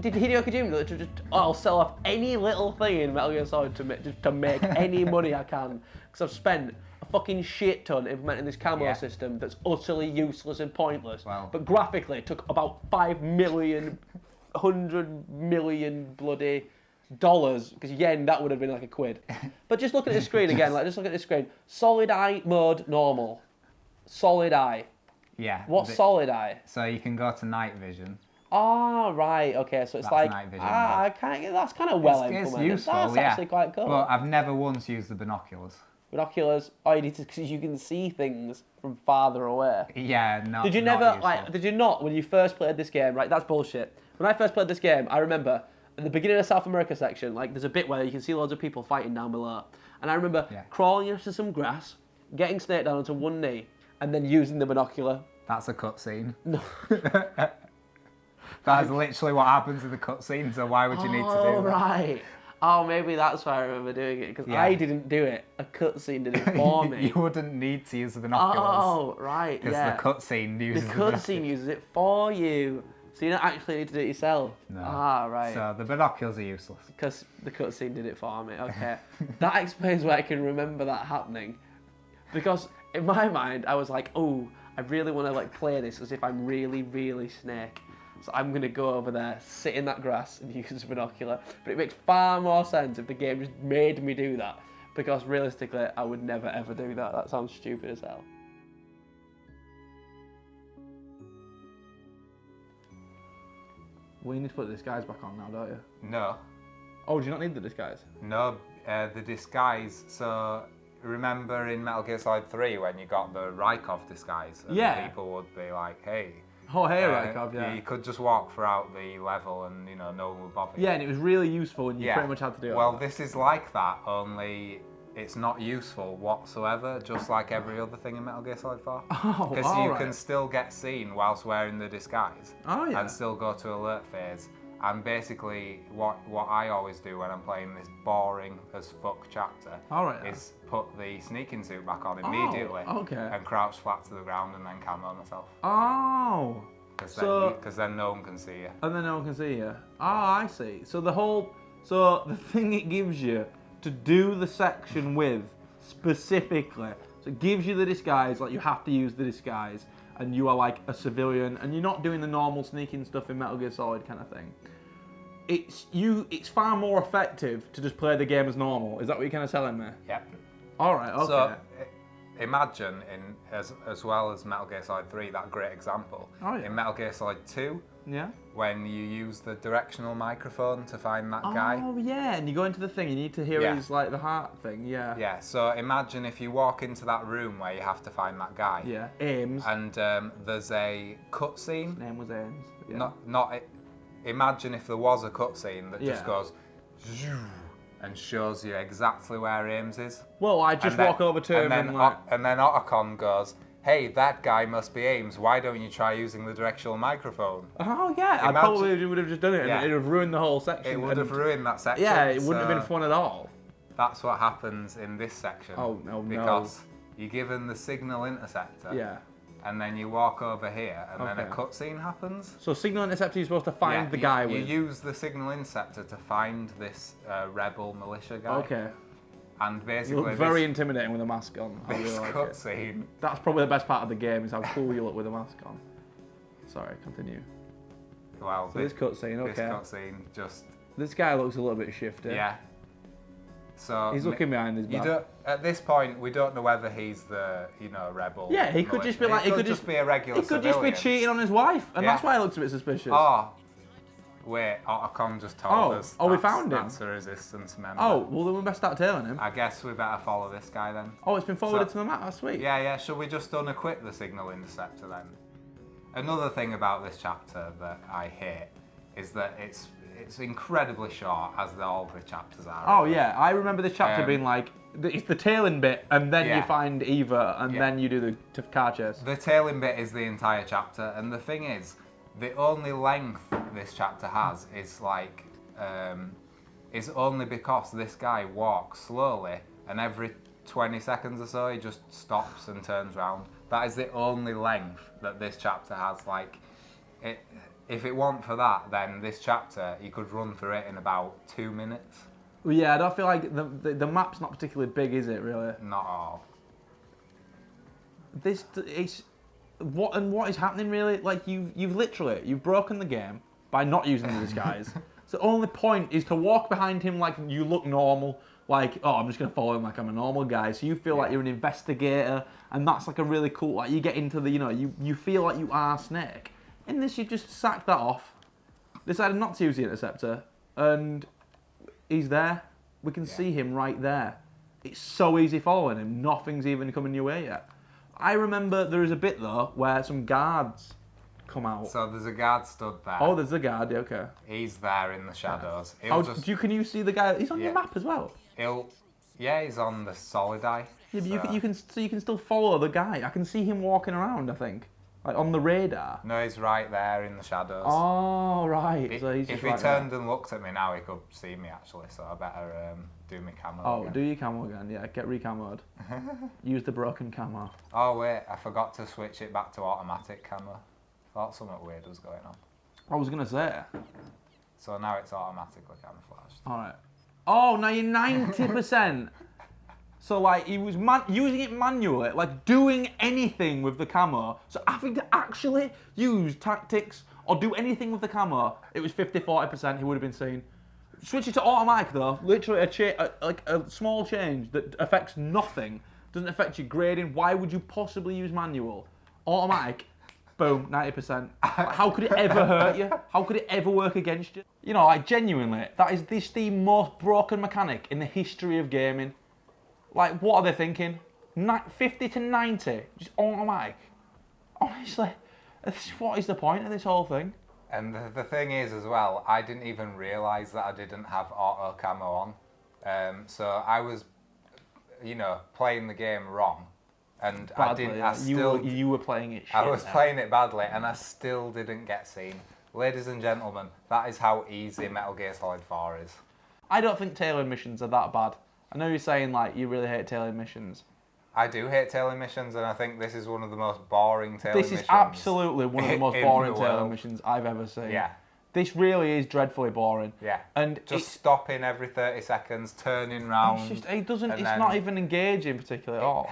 Did Hideo Kojima literally just, I'll sell off any little thing in Metal Gear Solid to make any money I can, because I've spent a fucking shit ton implementing this camo system that's utterly useless and pointless. Well, but graphically it took about 100 million bloody dollars, because yen that would have been like a quid. But just look at the screen again, like just look at the screen. Solid eye mode normal. Solid eye. Yeah. What's solid eye? So you can go to night vision. Ah, right, okay, so it's That's like, night vision, I can't, that's kind of well implemented. It's useful, that's actually quite cool. But I've never once used the binoculars. Binoculars, oh, you need to, because you can see things from farther away. Yeah, no. Did you never, like, did you not, when you first played this game, right, that's bullshit. When I first played this game, I remember, at the beginning of the South America section, like, there's a bit where you can see loads of people fighting down below. And I remember crawling into some grass, getting Snake down onto one knee, and then using the binocular. That's a cutscene. No. That's literally what happens in the cutscene, so why would you need to do that? Oh, right. Oh, maybe that's why I remember doing it, because I didn't do it. A cutscene did it for me. You wouldn't need to use the binoculars. Oh, right, Because the cutscene uses the cutscene uses it for you. So you don't actually need to do it yourself. No. Ah, right. So the binoculars are useless. Because the cutscene did it for me. Okay. That explains why I can remember that happening. Because in my mind, I was like, oh, I really want to like play this as if I'm really, really Snake. So I'm going to go over there, sit in that grass and use a binocular. But it makes far more sense if the game just made me do that. Because realistically, I would never ever do that. That sounds stupid as hell. We need to put the disguise back on now, don't you? No. Oh, do you not need the disguise? No, the disguise, so remember in Metal Gear Solid 3 when you got the Rykov disguise? And people would be like, hey. Oh, hey, Rykov, yeah. You could just walk throughout the level and, you know, no one would bother you. Yeah, and it was really useful and you pretty much had to do it. Well, this is like that, only it's not useful whatsoever, just like every other thing in Metal Gear Solid 4. Oh, because you can still get seen whilst wearing the disguise. Oh, yeah. And still go to alert phase. And basically, what I always do when I'm playing this boring as fuck chapter is put the sneaking suit back on immediately and crouch flat to the ground and then camo myself. Oh. Because then no one can see you. And then no one can see you. Oh, I see. So the thing it gives you to do the section with specifically, so it gives you the disguise, like you have to use the disguise, and you are like a civilian, and you're not doing the normal sneaking stuff in Metal Gear Solid kind of thing. It's far more effective to just play the game as normal. Is that what you're kind of telling me? Yep. All right. Okay. So imagine as well as Metal Gear Solid 3, that great example. Oh, yeah. In Metal Gear Solid 2, when you use the directional microphone to find that guy. Oh yeah, and you go into the thing, you need to hear his like the heart thing. Yeah. Yeah. So imagine if you walk into that room where you have to find that guy. Yeah. Ames. And there's a cutscene. His name was Ames. Yeah. Imagine if there was a cutscene that just goes and shows you exactly where Ames is. Well, I just walk over to him and then Octocamo goes, hey, that guy must be Ames. Why don't you try using the directional microphone? Oh, yeah. I probably would have just done it, and it would have ruined the whole section. It would have ruined that section. Yeah, it wouldn't have been fun at all. That's what happens in this section. Oh, no, because you're given the signal interceptor. Yeah. And then you walk over here, and then a cutscene happens. So signal interceptor, you're supposed to find the guy with. You use the signal interceptor to find this rebel militia guy. Okay. And You basically, look very intimidating with a mask on. I this really like it. cutscene. That's probably the best part of the game, is how cool you look with a mask on. Sorry, continue. Well, So this cutscene, okay. This cutscene just. This guy looks a little bit shifty. Yeah. So He's looking behind his back. At this point, we don't know whether he's the rebel. Yeah, he could just be like, he could just be a regular. He could civilian. just be cheating on his wife, and that's why he looks a bit suspicious. Oh, wait, Octocamo just told us. We found him. That's a resistance member. Oh, well then we best start tailing him. I guess we better follow this guy then. Oh, it's been forwarded to the map. That's sweet. Yeah. Should we just unequip the signal interceptor then? Another thing about this chapter that I hate is that it's incredibly short, as all the chapters are. Oh yeah, I remember this chapter being like, it's the tailing bit, and then you find Eva, and then you do the car chase. The tailing bit is the entire chapter, and the thing is, the only length this chapter has is like, is only because this guy walks slowly, and every 20 seconds or so he just stops and turns around. That is the only length that this chapter has. Like, if it weren't for that, then this chapter, you could run through it in about 2 minutes. Well, yeah, I don't feel like the map's not particularly big, is it, really? Not all. What is happening, really? Like, you've broken the game by not using the disguise. So the only point is to walk behind him like you look normal, like, oh, I'm just going to follow him like I'm a normal guy. So you feel like you're an investigator, and that's like a really cool, like, you get into the, you feel like you are Snake. In this, you just sacked that off, decided not to use the interceptor, and he's there. We can see him right there. It's so easy following him. Nothing's even coming your way yet. I remember there is a bit, though, where some guards come out. So there's a guard stood there. Oh, there's a guard, okay. He's there in the shadows. Can you see the guy? He's on your map as well. He's on the solid eye. Yeah, but you can still follow the guy. I can see him walking around, I think. Like, on the radar. No, he's right there in the shadows. Oh, right. If he turned and looked at me now, he could see me, actually, so I better do my camo again. Do your camo again, yeah. Get re-camoed. Use the broken camo. Oh, wait, I forgot to switch it back to automatic camo. Thought something weird was going on. I was going to say. So now it's automatically camouflaged. Alright. Oh, now you're 90%. So, like, he was using it manually, like, doing anything with the camo. So, having to actually use tactics or do anything with the camo, it was 50-40%, he would have been seen. Switch it to automatic, though, literally a small change that affects nothing, doesn't affect your grading. Why would you possibly use manual? Automatic, boom, 90%. How could it ever hurt you? How could it ever work against you? You know, like, genuinely, that is the most broken mechanic in the history of gaming. Like, what are they thinking? 50 to 90, just automatic. Honestly, what is the point of this whole thing? And the thing is, as well, I didn't even realise that I didn't have auto camo on. So I was, playing the game wrong. And badly, I didn't. You were playing it shit. I was playing it badly, and I still didn't get seen. Ladies and gentlemen, that is how easy Metal Gear Solid 4 is. I don't think tailoring missions are that bad. I know you're saying, like, you really hate tailoring missions. I do hate tailoring missions, and I think this is one of the most boring tailoring missions. This is absolutely one of the most boring tailoring missions I've ever seen. Yeah. This really is dreadfully boring. Yeah. And just stopping every 30 seconds, turning round. It's not even engaging particularly at all.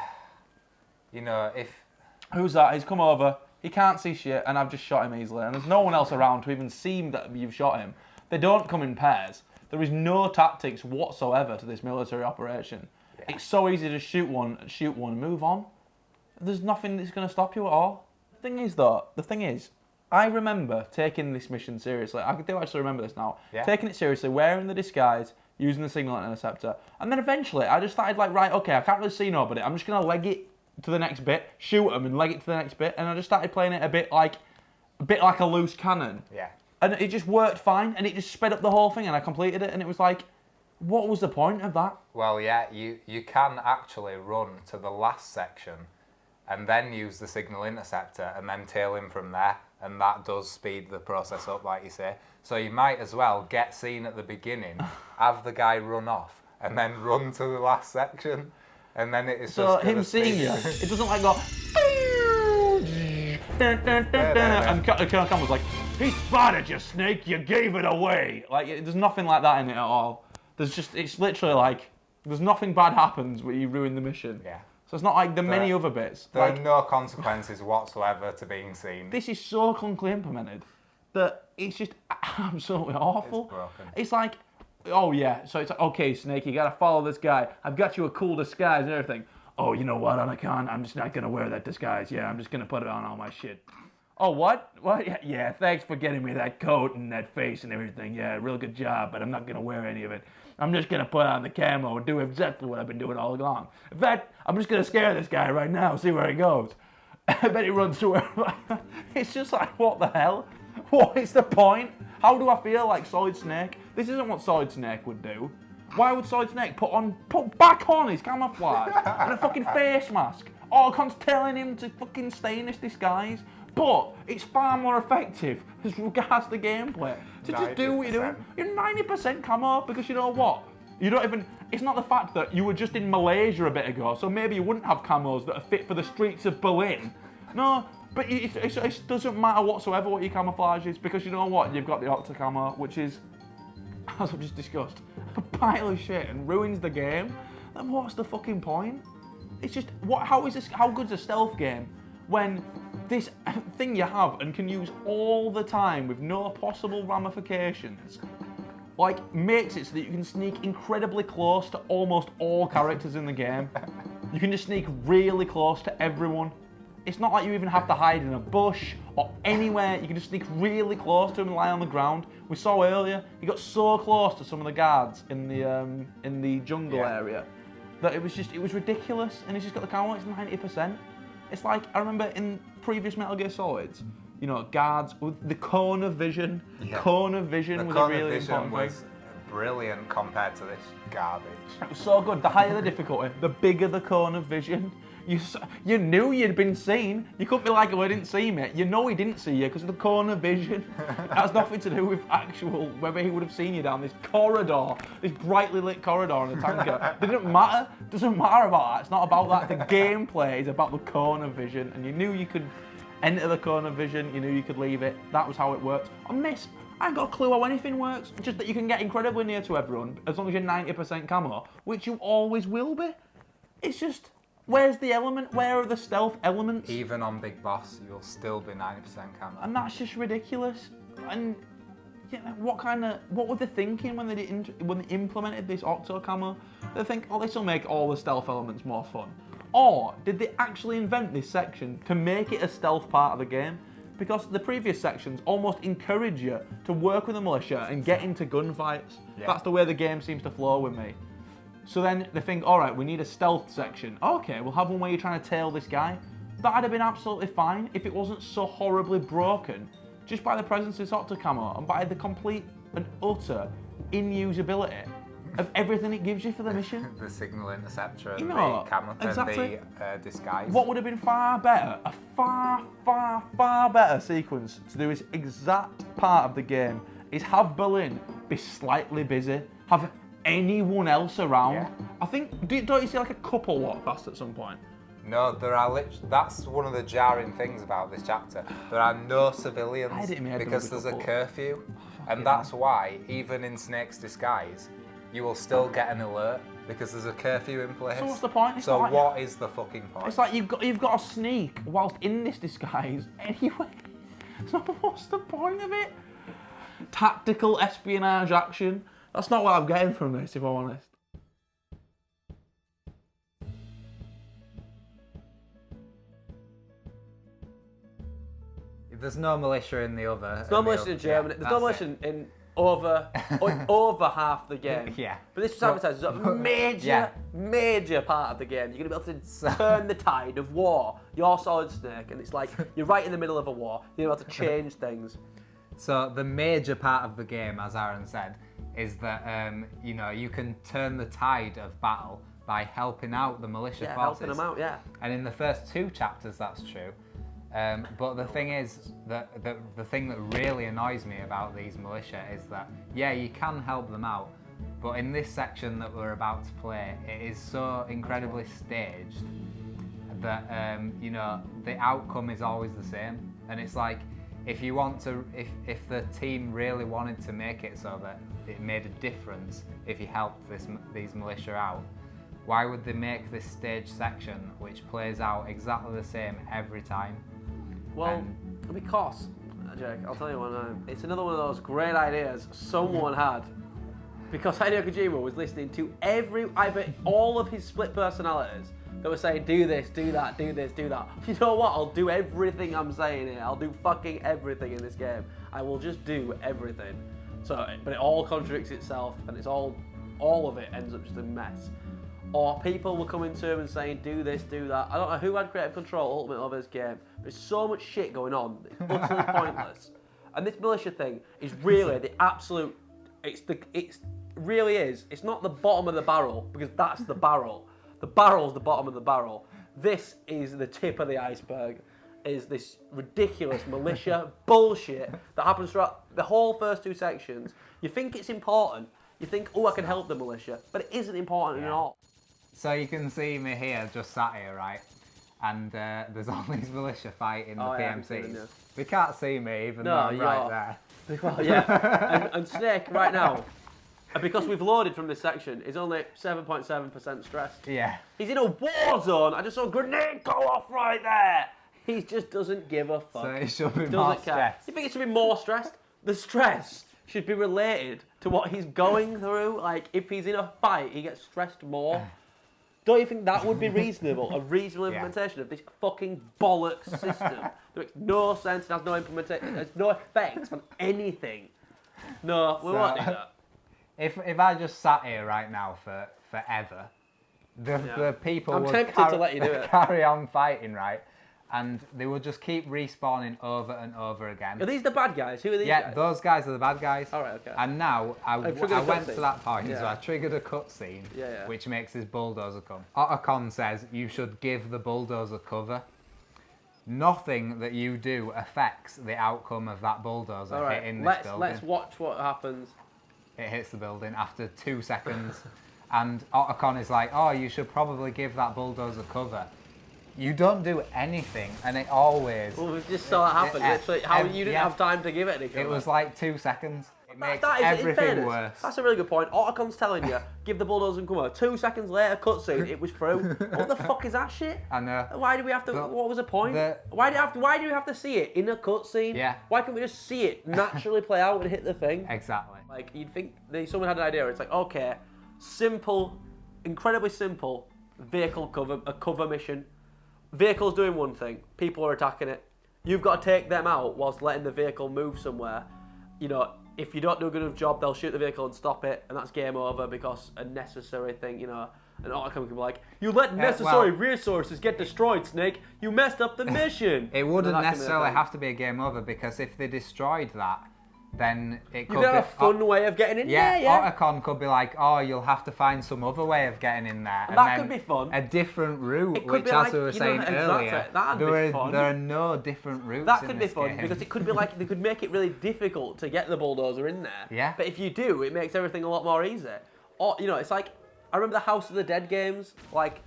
Who's that? He's come over, he can't see shit, and I've just shot him easily. And there's no one else around to even see that you've shot him. They don't come in pairs. There is no tactics whatsoever to this military operation. Yeah. It's so easy to shoot one, move on. There's nothing that's going to stop you at all. The thing is, I remember taking this mission seriously. I do actually remember this now. Yeah. Taking it seriously, wearing the disguise, using the signal interceptor. And then eventually, I just started like, right, okay, I can't really see nobody. I'm just going to leg it to the next bit, shoot them and leg it to the next bit. And I just started playing it a bit like a loose cannon. Yeah. And it just worked fine, and it just sped up the whole thing, and I completed it, and it was like, what was the point of that? Well, yeah, you can actually run to the last section, and then use the signal interceptor, and then tail him from there, and that does speed the process up, like you say. So you might as well get seen at the beginning, have the guy run off, and then run to the last section, and then it is so him seeing you, it doesn't like go... and Colonel Cam was like, he spotted you, Snake, you gave it away. Like, there's nothing like that in it at all. It's literally like, There's nothing bad happens when you ruin the mission. Yeah. So it's not like the many other bits. There Like, are no consequences whatsoever to being seen. this is so clunkily implemented that it's just absolutely awful. It's broken. It's like, oh yeah, so it's like, okay, Snake, you gotta follow this guy. I've got you a cool disguise and everything. Oh, you know what, Anakin? I'm just not gonna wear that disguise. Yeah, I'm just gonna put it on all my shit. Oh, what? What? Yeah, thanks for getting me that coat and that face and everything. Yeah, real good job, but I'm not gonna wear any of it. I'm just gonna put on the camo and do exactly what I've been doing all along. In fact, I'm just gonna scare this guy right now, see where he goes. I bet he runs to where. It's just like, what the hell? What is the point? How do I feel like Solid Snake? This isn't what Solid Snake would do. Why would Solid Snake put back on his camouflage and a fucking face mask? Orcon's telling him to fucking stay in this disguise. But it's far more effective as regards to the gameplay to just do what you're doing. You're 90% camo because you know what? You don't even. It's not the fact that you were just in Malaysia a bit ago, so maybe you wouldn't have camos that are fit for the streets of Berlin. No, but it doesn't matter whatsoever what your camouflage is because you know what? You've got the Octocamo, which is, as I've just discussed, a pile of shit and ruins the game. Then what's the fucking point? It's just how good's a stealth game when this thing you have and can use all the time with no possible ramifications, like, makes it so that you can sneak incredibly close to almost all characters in the game. You can just sneak really close to everyone. It's not like you even have to hide in a bush or anywhere. You can just sneak really close to them and lie on the ground. We saw earlier, you got so close to some of the guards in the jungle area that it was ridiculous. And he's just got the camo, it's 90%. It's like, I remember in previous Metal Gear Solids, you know, guards with the cone of vision. Yeah. Cone of vision was a really important thing. Was brilliant compared to this garbage. It was so good. The higher the difficulty, the bigger the cone of vision. You knew you'd been seen. You couldn't be like, oh, I didn't see me. You know he didn't see you because of the cone of vision. It has nothing to do with whether he would have seen you down this corridor, this brightly lit corridor in a tanker. It didn't matter. It doesn't matter about that. It's not about that. The gameplay is about the cone of vision, and you knew you could enter the cone of vision. You knew you could leave it. That was how it worked. On this, I ain't got a clue how anything works. Just that you can get incredibly near to everyone as long as you're 90% camo, which you always will be. It's just, where's the element? Where are the stealth elements? Even on Big Boss, you'll still be 90% camo. And that's just ridiculous. And yeah, what were they thinking when they implemented this Octocamo? They think, oh, this will make all the stealth elements more fun. Or did they actually invent this section to make it a stealth part of the game? Because the previous sections almost encourage you to work with the militia and get into gunfights. Yeah. That's the way the game seems to flow with me. So then they think, all right, we need a stealth section. Okay, we'll have one where you're trying to tail this guy. That'd have been absolutely fine if it wasn't so horribly broken just by the presence of this Octocamo and by the complete and utter inusability of everything it gives you for the mission. The signal interceptor and the camo exactly. And the disguise. What would have been far better, a far better sequence to do this exact part of the game is have Berlin be slightly busy, have anyone else around. Yeah. I think, don't you see like a couple walk past at some point? No, there are that's one of the jarring things about this chapter. There are no civilians because there's a curfew. And that's why, even in Snake's disguise, you will still get an alert because there's a curfew in place. So what's the point? So what is the fucking point? It's like you've got to sneak whilst in this disguise anyway. So what's the point of it? Tactical espionage action. That's not what I'm getting from this, if I'm honest. There's no militia in the other. There's no militia in Germany. There's no militia in over half the game. Yeah. But this was advertised as a major part of the game. You're going to be able to turn the tide of war. You're Solid Snake, and it's like you're right in the middle of a war. You're able to change things. So the major part of the game, as Aaron said, is that you can turn the tide of battle by helping out the militia forces. Helping them out, yeah. And in the first 2 chapters, that's true. But the thing is that the thing that really annoys me about these militia is that, yeah, you can help them out, but in this section that we're about to play, it is so incredibly staged that, the outcome is always the same. And it's like, if you want to, if the team really wanted to make it so that it made a difference, if you helped these militia out, why would they make this stage section which plays out exactly the same every time? Well, because, Jake, I'll tell you one, it's another one of those great ideas someone had. Because Hideo Kojima was listening to either all of his split personalities that were saying, do this, do that, do this, do that. You know what? I'll do everything I'm saying here. I'll do fucking everything in this game. I will just do everything. So, but it all contradicts itself, and it's all of it ends up just a mess. Or people were coming to him and saying, do this, do that. I don't know who had creative control ultimately over this game. There's so much shit going on. It's utterly pointless. And this militia thing is really the absolute. It's really is. It's not the bottom of the barrel, because that's the barrel. The barrel's the bottom of the barrel. This is the tip of the iceberg. Is this ridiculous militia bullshit that happens throughout the whole first two sections. You think it's important. You think, oh, I can help the militia, but it isn't important at all. So you can see me here, just sat here, right? And there's all these militia fighting the PMCs. They can't see me, even though I'm right there. Well, yeah. and Snake, right now, because we've loaded from this section, is only 7.7% stressed. Yeah. He's in a war zone. I just saw a grenade go off right there. He just doesn't give a fuck. So it should be more stressed. You think it should be more stressed? The stress should be related to what he's going through. Like, if he's in a fight, he gets stressed more. Don't you think that would be reasonable? A reasonable implementation of this fucking bollocks system that makes no sense and has no implementation, has no effect on anything. No, we won't do that. If I just sat here right now for forever, the people I'm would tempted to let you do it. carry on fighting, right? And they would just keep respawning over and over again. Are these the bad guys? Who are these guys? Yeah, those guys are the bad guys. All right, okay. And now I went to that point, so I triggered a cutscene, which makes this bulldozer come. Octocamo says you should give the bulldozer cover. Nothing that you do affects the outcome of that bulldozer hitting this building. Let's watch what happens. It hits the building after 2 seconds. And Octocamo is like, oh, you should probably give that bulldozer cover. You don't do anything, and it always... Well, we just saw it happen. Literally, you didn't have time to give it any cover. It was like 2 seconds. It makes that is, everything worse. That's a really good point. Octocomo's telling you, give the bulldozer cover. 2 seconds later, cutscene, it was through. What the fuck is that shit? I know. Why do we have to... what was the point? Why do we have to see it in a cutscene? Yeah. Why can't we just see it naturally play out and hit the thing? Exactly. Like, you'd think someone had an idea. It's like, okay, simple, incredibly simple vehicle cover, a cover mission. Vehicle's doing one thing, people are attacking it. You've got to take them out whilst letting the vehicle move somewhere. You know, if you don't do a good enough job, they'll shoot the vehicle and stop it, and that's game over because a necessary thing, you know. And Octocamo can be like, you let necessary resources get destroyed, Snake. You messed up the mission. It wouldn't necessarily have to be a game over, because if they destroyed that, then it could be a fun way of getting in there, yeah. Octocamo could be like, oh, you'll have to find some other way of getting in there. And that could be fun. A different route, which, as like, we were saying earlier, that'd be fun. There are no different routes. That could be fun, because it could be like, they could make it really difficult to get the bulldozer in there. Yeah. But if you do, it makes everything a lot more easy. Or, you know, it's like, I remember the House of the Dead games, like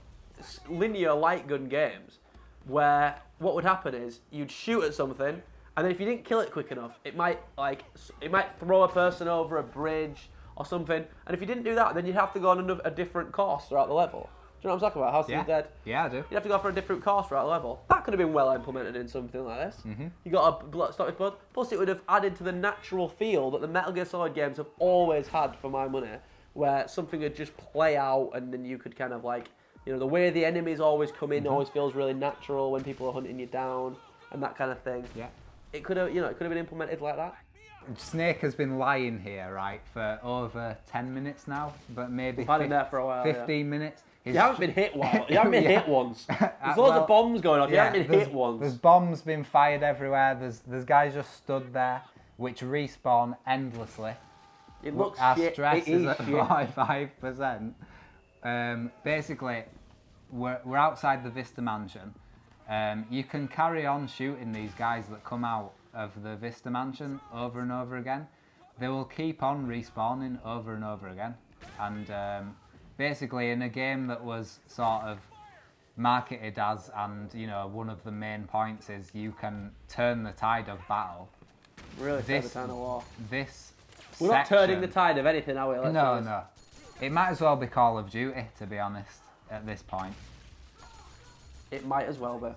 linear light gun games, where what would happen is you'd shoot at something, and then if you didn't kill it quick enough, it might throw a person over a bridge or something. And if you didn't do that, then you'd have to go on a different course throughout the level. Do you know what I'm talking about? House of the Dead? Yeah, I do. You'd have to go for a different course throughout the level. That could have been well implemented in something like this. Mm-hmm. You got a stop with blood. Plus, it would have added to the natural feel that the Metal Gear Solid games have always had for my money, where something would just play out, and then you could kind of like, you know, the way the enemies always come in always feels really natural when people are hunting you down and that kind of thing. Yeah. It could have, you know, it could have been implemented like that. Snake has been lying here, right, for over 10 minutes now, but maybe We've had him there for a while, 15 minutes. You haven't been hit once. You haven't been hit once. There's loads of bombs going off. You haven't been hit once. There's bombs being fired everywhere. There's guys just stood there, which respawn endlessly. It looks Our shit. stress is at 45%. Basically, we're outside the Vista Mansion. You can carry on shooting these guys that come out of the Vista Mansion over and over again. They will keep on respawning over and over again. And basically, in a game that was sort of marketed as, and you know, one of the main points is you can turn the tide of battle. Really turn the tide of war. This We're not turning the tide of anything, are we? No. It might as well be Call of Duty, to be honest, at this point. It might as well be.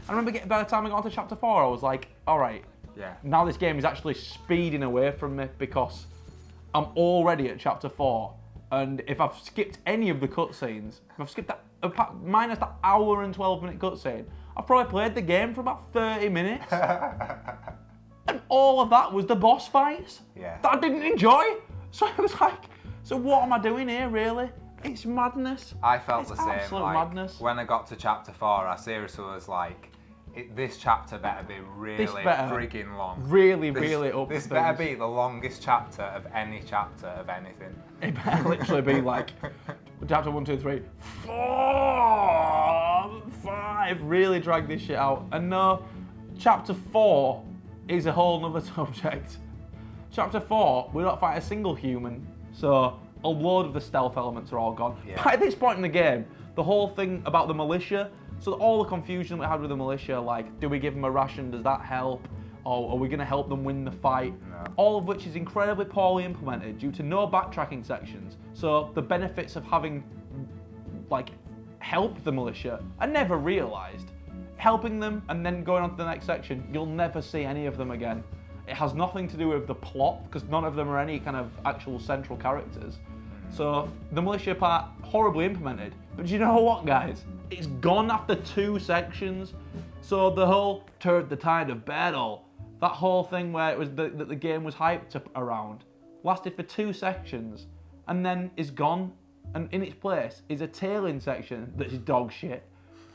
I remember by the time I got to chapter 4, I was like, all right, Yeah. now this game is actually speeding away from me because I'm already at chapter 4, and if I've skipped any of the cutscenes, if I've skipped that, minus that hour and 12-minute cutscene, I've probably played the game for about 30 minutes. And all of that was the boss fights that I didn't enjoy. So I was like, so what am I doing here, really? It's madness. I felt it's the same. Absolute like, madness. When I got to chapter 4, I seriously was like, this chapter better be really frigging long. Really up. This better be the longest chapter of any chapter of anything. It better literally be like chapter 1, 2, 3, 4, 5. Really drag this shit out. And no, chapter 4 is a whole nother subject. Chapter 4, we don't fight a single human, so a load of the stealth elements are all gone. Yeah. By this point in the game, the whole thing about the militia, so all the confusion we had with the militia, like, do we give them a ration, does that help? Or are we going to help them win the fight? No. All of which is incredibly poorly implemented due to no backtracking sections. So the benefits of having, like, helped the militia are never realised. Helping them and then going on to the next section, you'll never see any of them again. It has nothing to do with the plot, because none of them are any kind of actual central characters. So the militia part, horribly implemented. But do you know what, guys? It's gone after 2 sections. So the whole turn the tide of battle, that whole thing where it was that the game was hyped up around, lasted for 2 sections and then is gone. And in its place is a tailing section that is dog shit.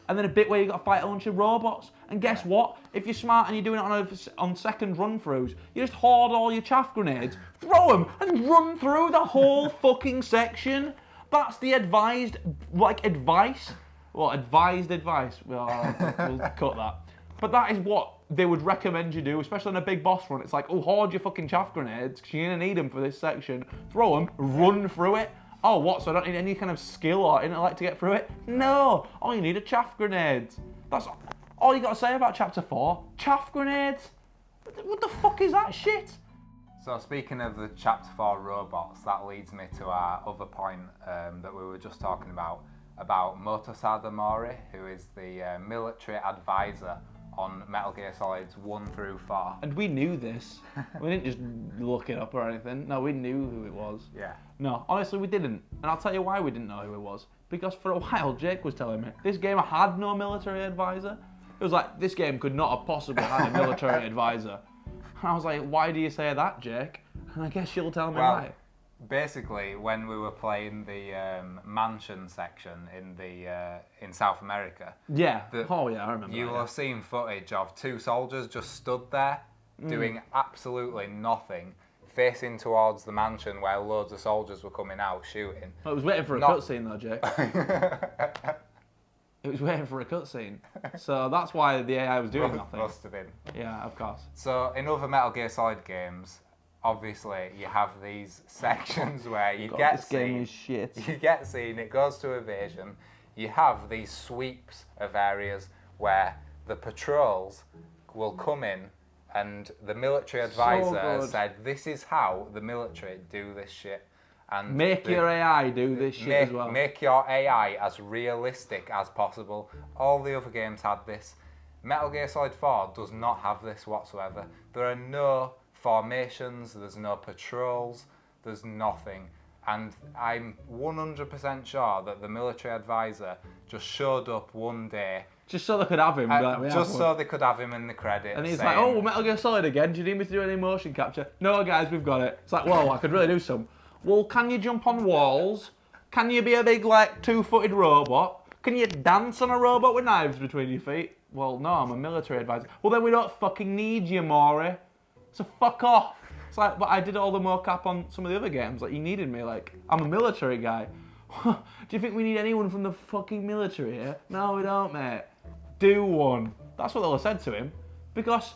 And then a bit where you got to fight a bunch of robots. And guess what? If you're smart and you're doing it on second run-throughs, you just hoard all your chaff grenades, throw them, and run through the whole fucking section. That's the advised, advice. Well, advised advice. Well, we'll cut that. But that is what they would recommend you do, especially on a big boss run. It's like, oh, hoard your fucking chaff grenades, because you're going to need them for this section. Throw them, run through it. Oh, what? So I don't need any kind of skill or intellect to get through it? No! All you need are chaff grenades. That's all you got to say about chapter 4. Chaff grenades? What the fuck is that shit? So speaking of the chapter 4 robots, that leads me to our other point that we were just talking about Motosada Mori, who is the military advisor on Metal Gear Solids 1 through 4. And we knew this. We didn't just look it up or anything. No, we knew who it was. Yeah. No, honestly, we didn't. And I'll tell you why we didn't know who it was. Because for a while, Jake was telling me, this game had no military advisor. It was like, this game could not have possibly had a military advisor. And I was like, why do you say that, Jake? And I guess you'll tell me why. Basically, when we were playing the mansion section in South America, I remember. You will have seen footage of 2 soldiers just stood there, doing absolutely nothing, facing towards the mansion where loads of soldiers were coming out shooting. Well, it was waiting for a cutscene though, Jake. It was waiting for a cutscene, so that's why the AI was doing nothing. Must have been. Yeah, of course. So in other Metal Gear Solid games, obviously you have these sections where you get this game is shit. You get seen, it goes to evasion. You have these sweeps of areas where the patrols will come in, and the military advisor said, this is how the military do this shit. And make your AI do this shit as well. Make your AI as realistic as possible. All the other games had this. Metal Gear Solid 4 does not have this whatsoever. There are no formations, there's no patrols, there's nothing. And I'm 100% sure that the military advisor just showed up one day. Just so they could have him. So they could have him in the credits. And he's like, oh, Metal Gear Solid again, do you need me to do any motion capture? No guys, we've got it. It's like, whoa, I could really do some. Well, can you jump on walls? Can you be a big, 2-footed robot? Can you dance on a robot with knives between your feet? Well, no, I'm a military advisor. Well, then we don't fucking need you, Maury. So fuck off. It's like, but I did all the mocap on some of the other games. Like, you needed me. I'm a military guy. Do you think we need anyone from the fucking military here? No, we don't, mate. Do one. That's what they'll have said to him. Because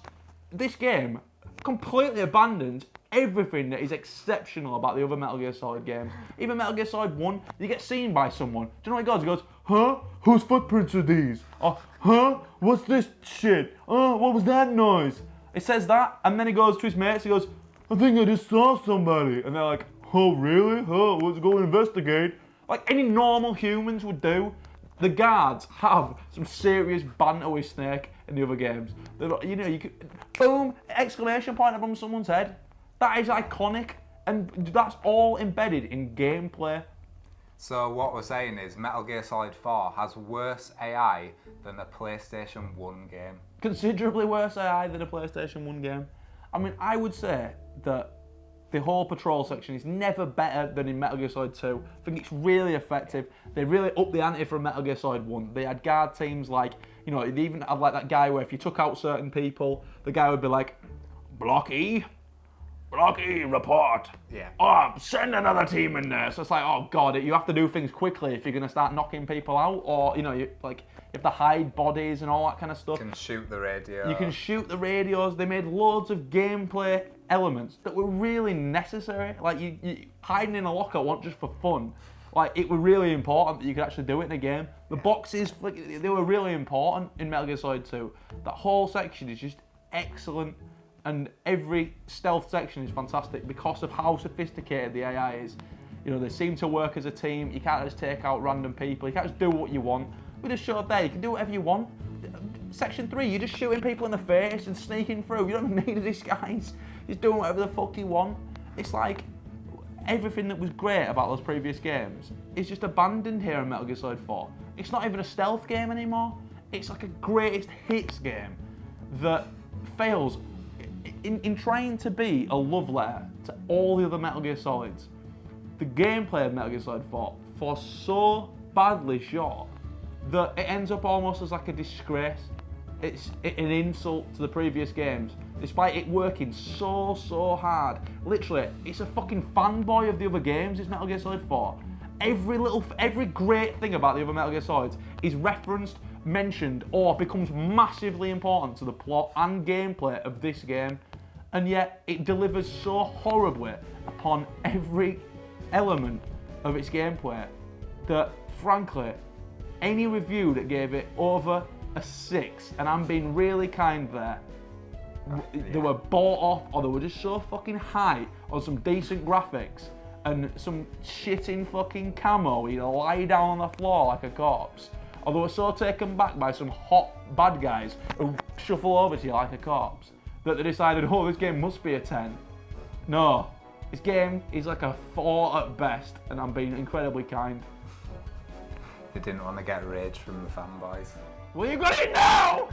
this game completely abandoned everything that is exceptional about the other Metal Gear Solid games. Even Metal Gear Solid 1, you get seen by someone. Do you know what he goes? He goes, huh? Whose footprints are these? Oh, huh? What's this shit? Oh, what was that noise? It says that, and then he goes to his mates, he goes, I think I just saw somebody. And they're like, oh, really? Oh, let's go investigate. Like any normal humans would do. The guards have some serious banter with Snake in the other games. You know, you could, boom, exclamation point above someone's head. That is iconic, and that's all embedded in gameplay. So what we're saying is Metal Gear Solid 4 has worse AI than a PlayStation 1 game. Considerably worse AI than a PlayStation 1 game. I mean, I would say that the whole patrol section is never better than in Metal Gear Solid 2. I think it's really effective. They really upped the ante from Metal Gear Solid 1. They had guard teams like, you know, they even have like that guy where if you took out certain people, the guy would be like, Block E, report. Yeah. Oh, send another team in there. So it's like, oh god, you have to do things quickly if you're going to start knocking people out, or, you know, you have to hide bodies and all that kind of stuff. You can shoot the radio. You can shoot the radios. They made loads of gameplay elements that were really necessary. Like, you hiding in a locker wasn't just for fun. Like, it was really important that you could actually do it in a game. The boxes, they were really important in Metal Gear Solid 2. That whole section is just excellent, and every stealth section is fantastic because of how sophisticated the AI is. You know, they seem to work as a team. You can't just take out random people. You can't just do what you want. We just showed there, you can do whatever you want. Section 3, you're just shooting people in the face and sneaking through. You don't need a disguise. You're just doing whatever the fuck you want. It's like everything that was great about those previous games is just abandoned here in Metal Gear Solid 4. It's not even a stealth game anymore. It's like a greatest hits game that fails in trying to be a love letter to all the other Metal Gear Solids. The gameplay of Metal Gear Solid 4 falls so badly short that it ends up almost as like a disgrace. It's an insult to the previous games, despite it working so hard. Literally, it's a fucking fanboy of the other games, it's Metal Gear Solid 4. Every great thing about the other Metal Gear Solids is referenced, mentioned, or becomes massively important to the plot and gameplay of this game, and yet it delivers so horribly upon every element of its gameplay that, frankly, any review that gave it over a 6, and I'm being really kind there, they were bought off, or they were just so fucking high on some decent graphics and some shitting fucking camo where you lie down on the floor like a corpse, or they were so taken back by some hot bad guys who shuffle over to you like a corpse that they decided, oh, this game must be a 10. No, this game is like a 4 at best, and I'm being incredibly kind. They didn't want to get rage from the fanboys. Well, you got it now!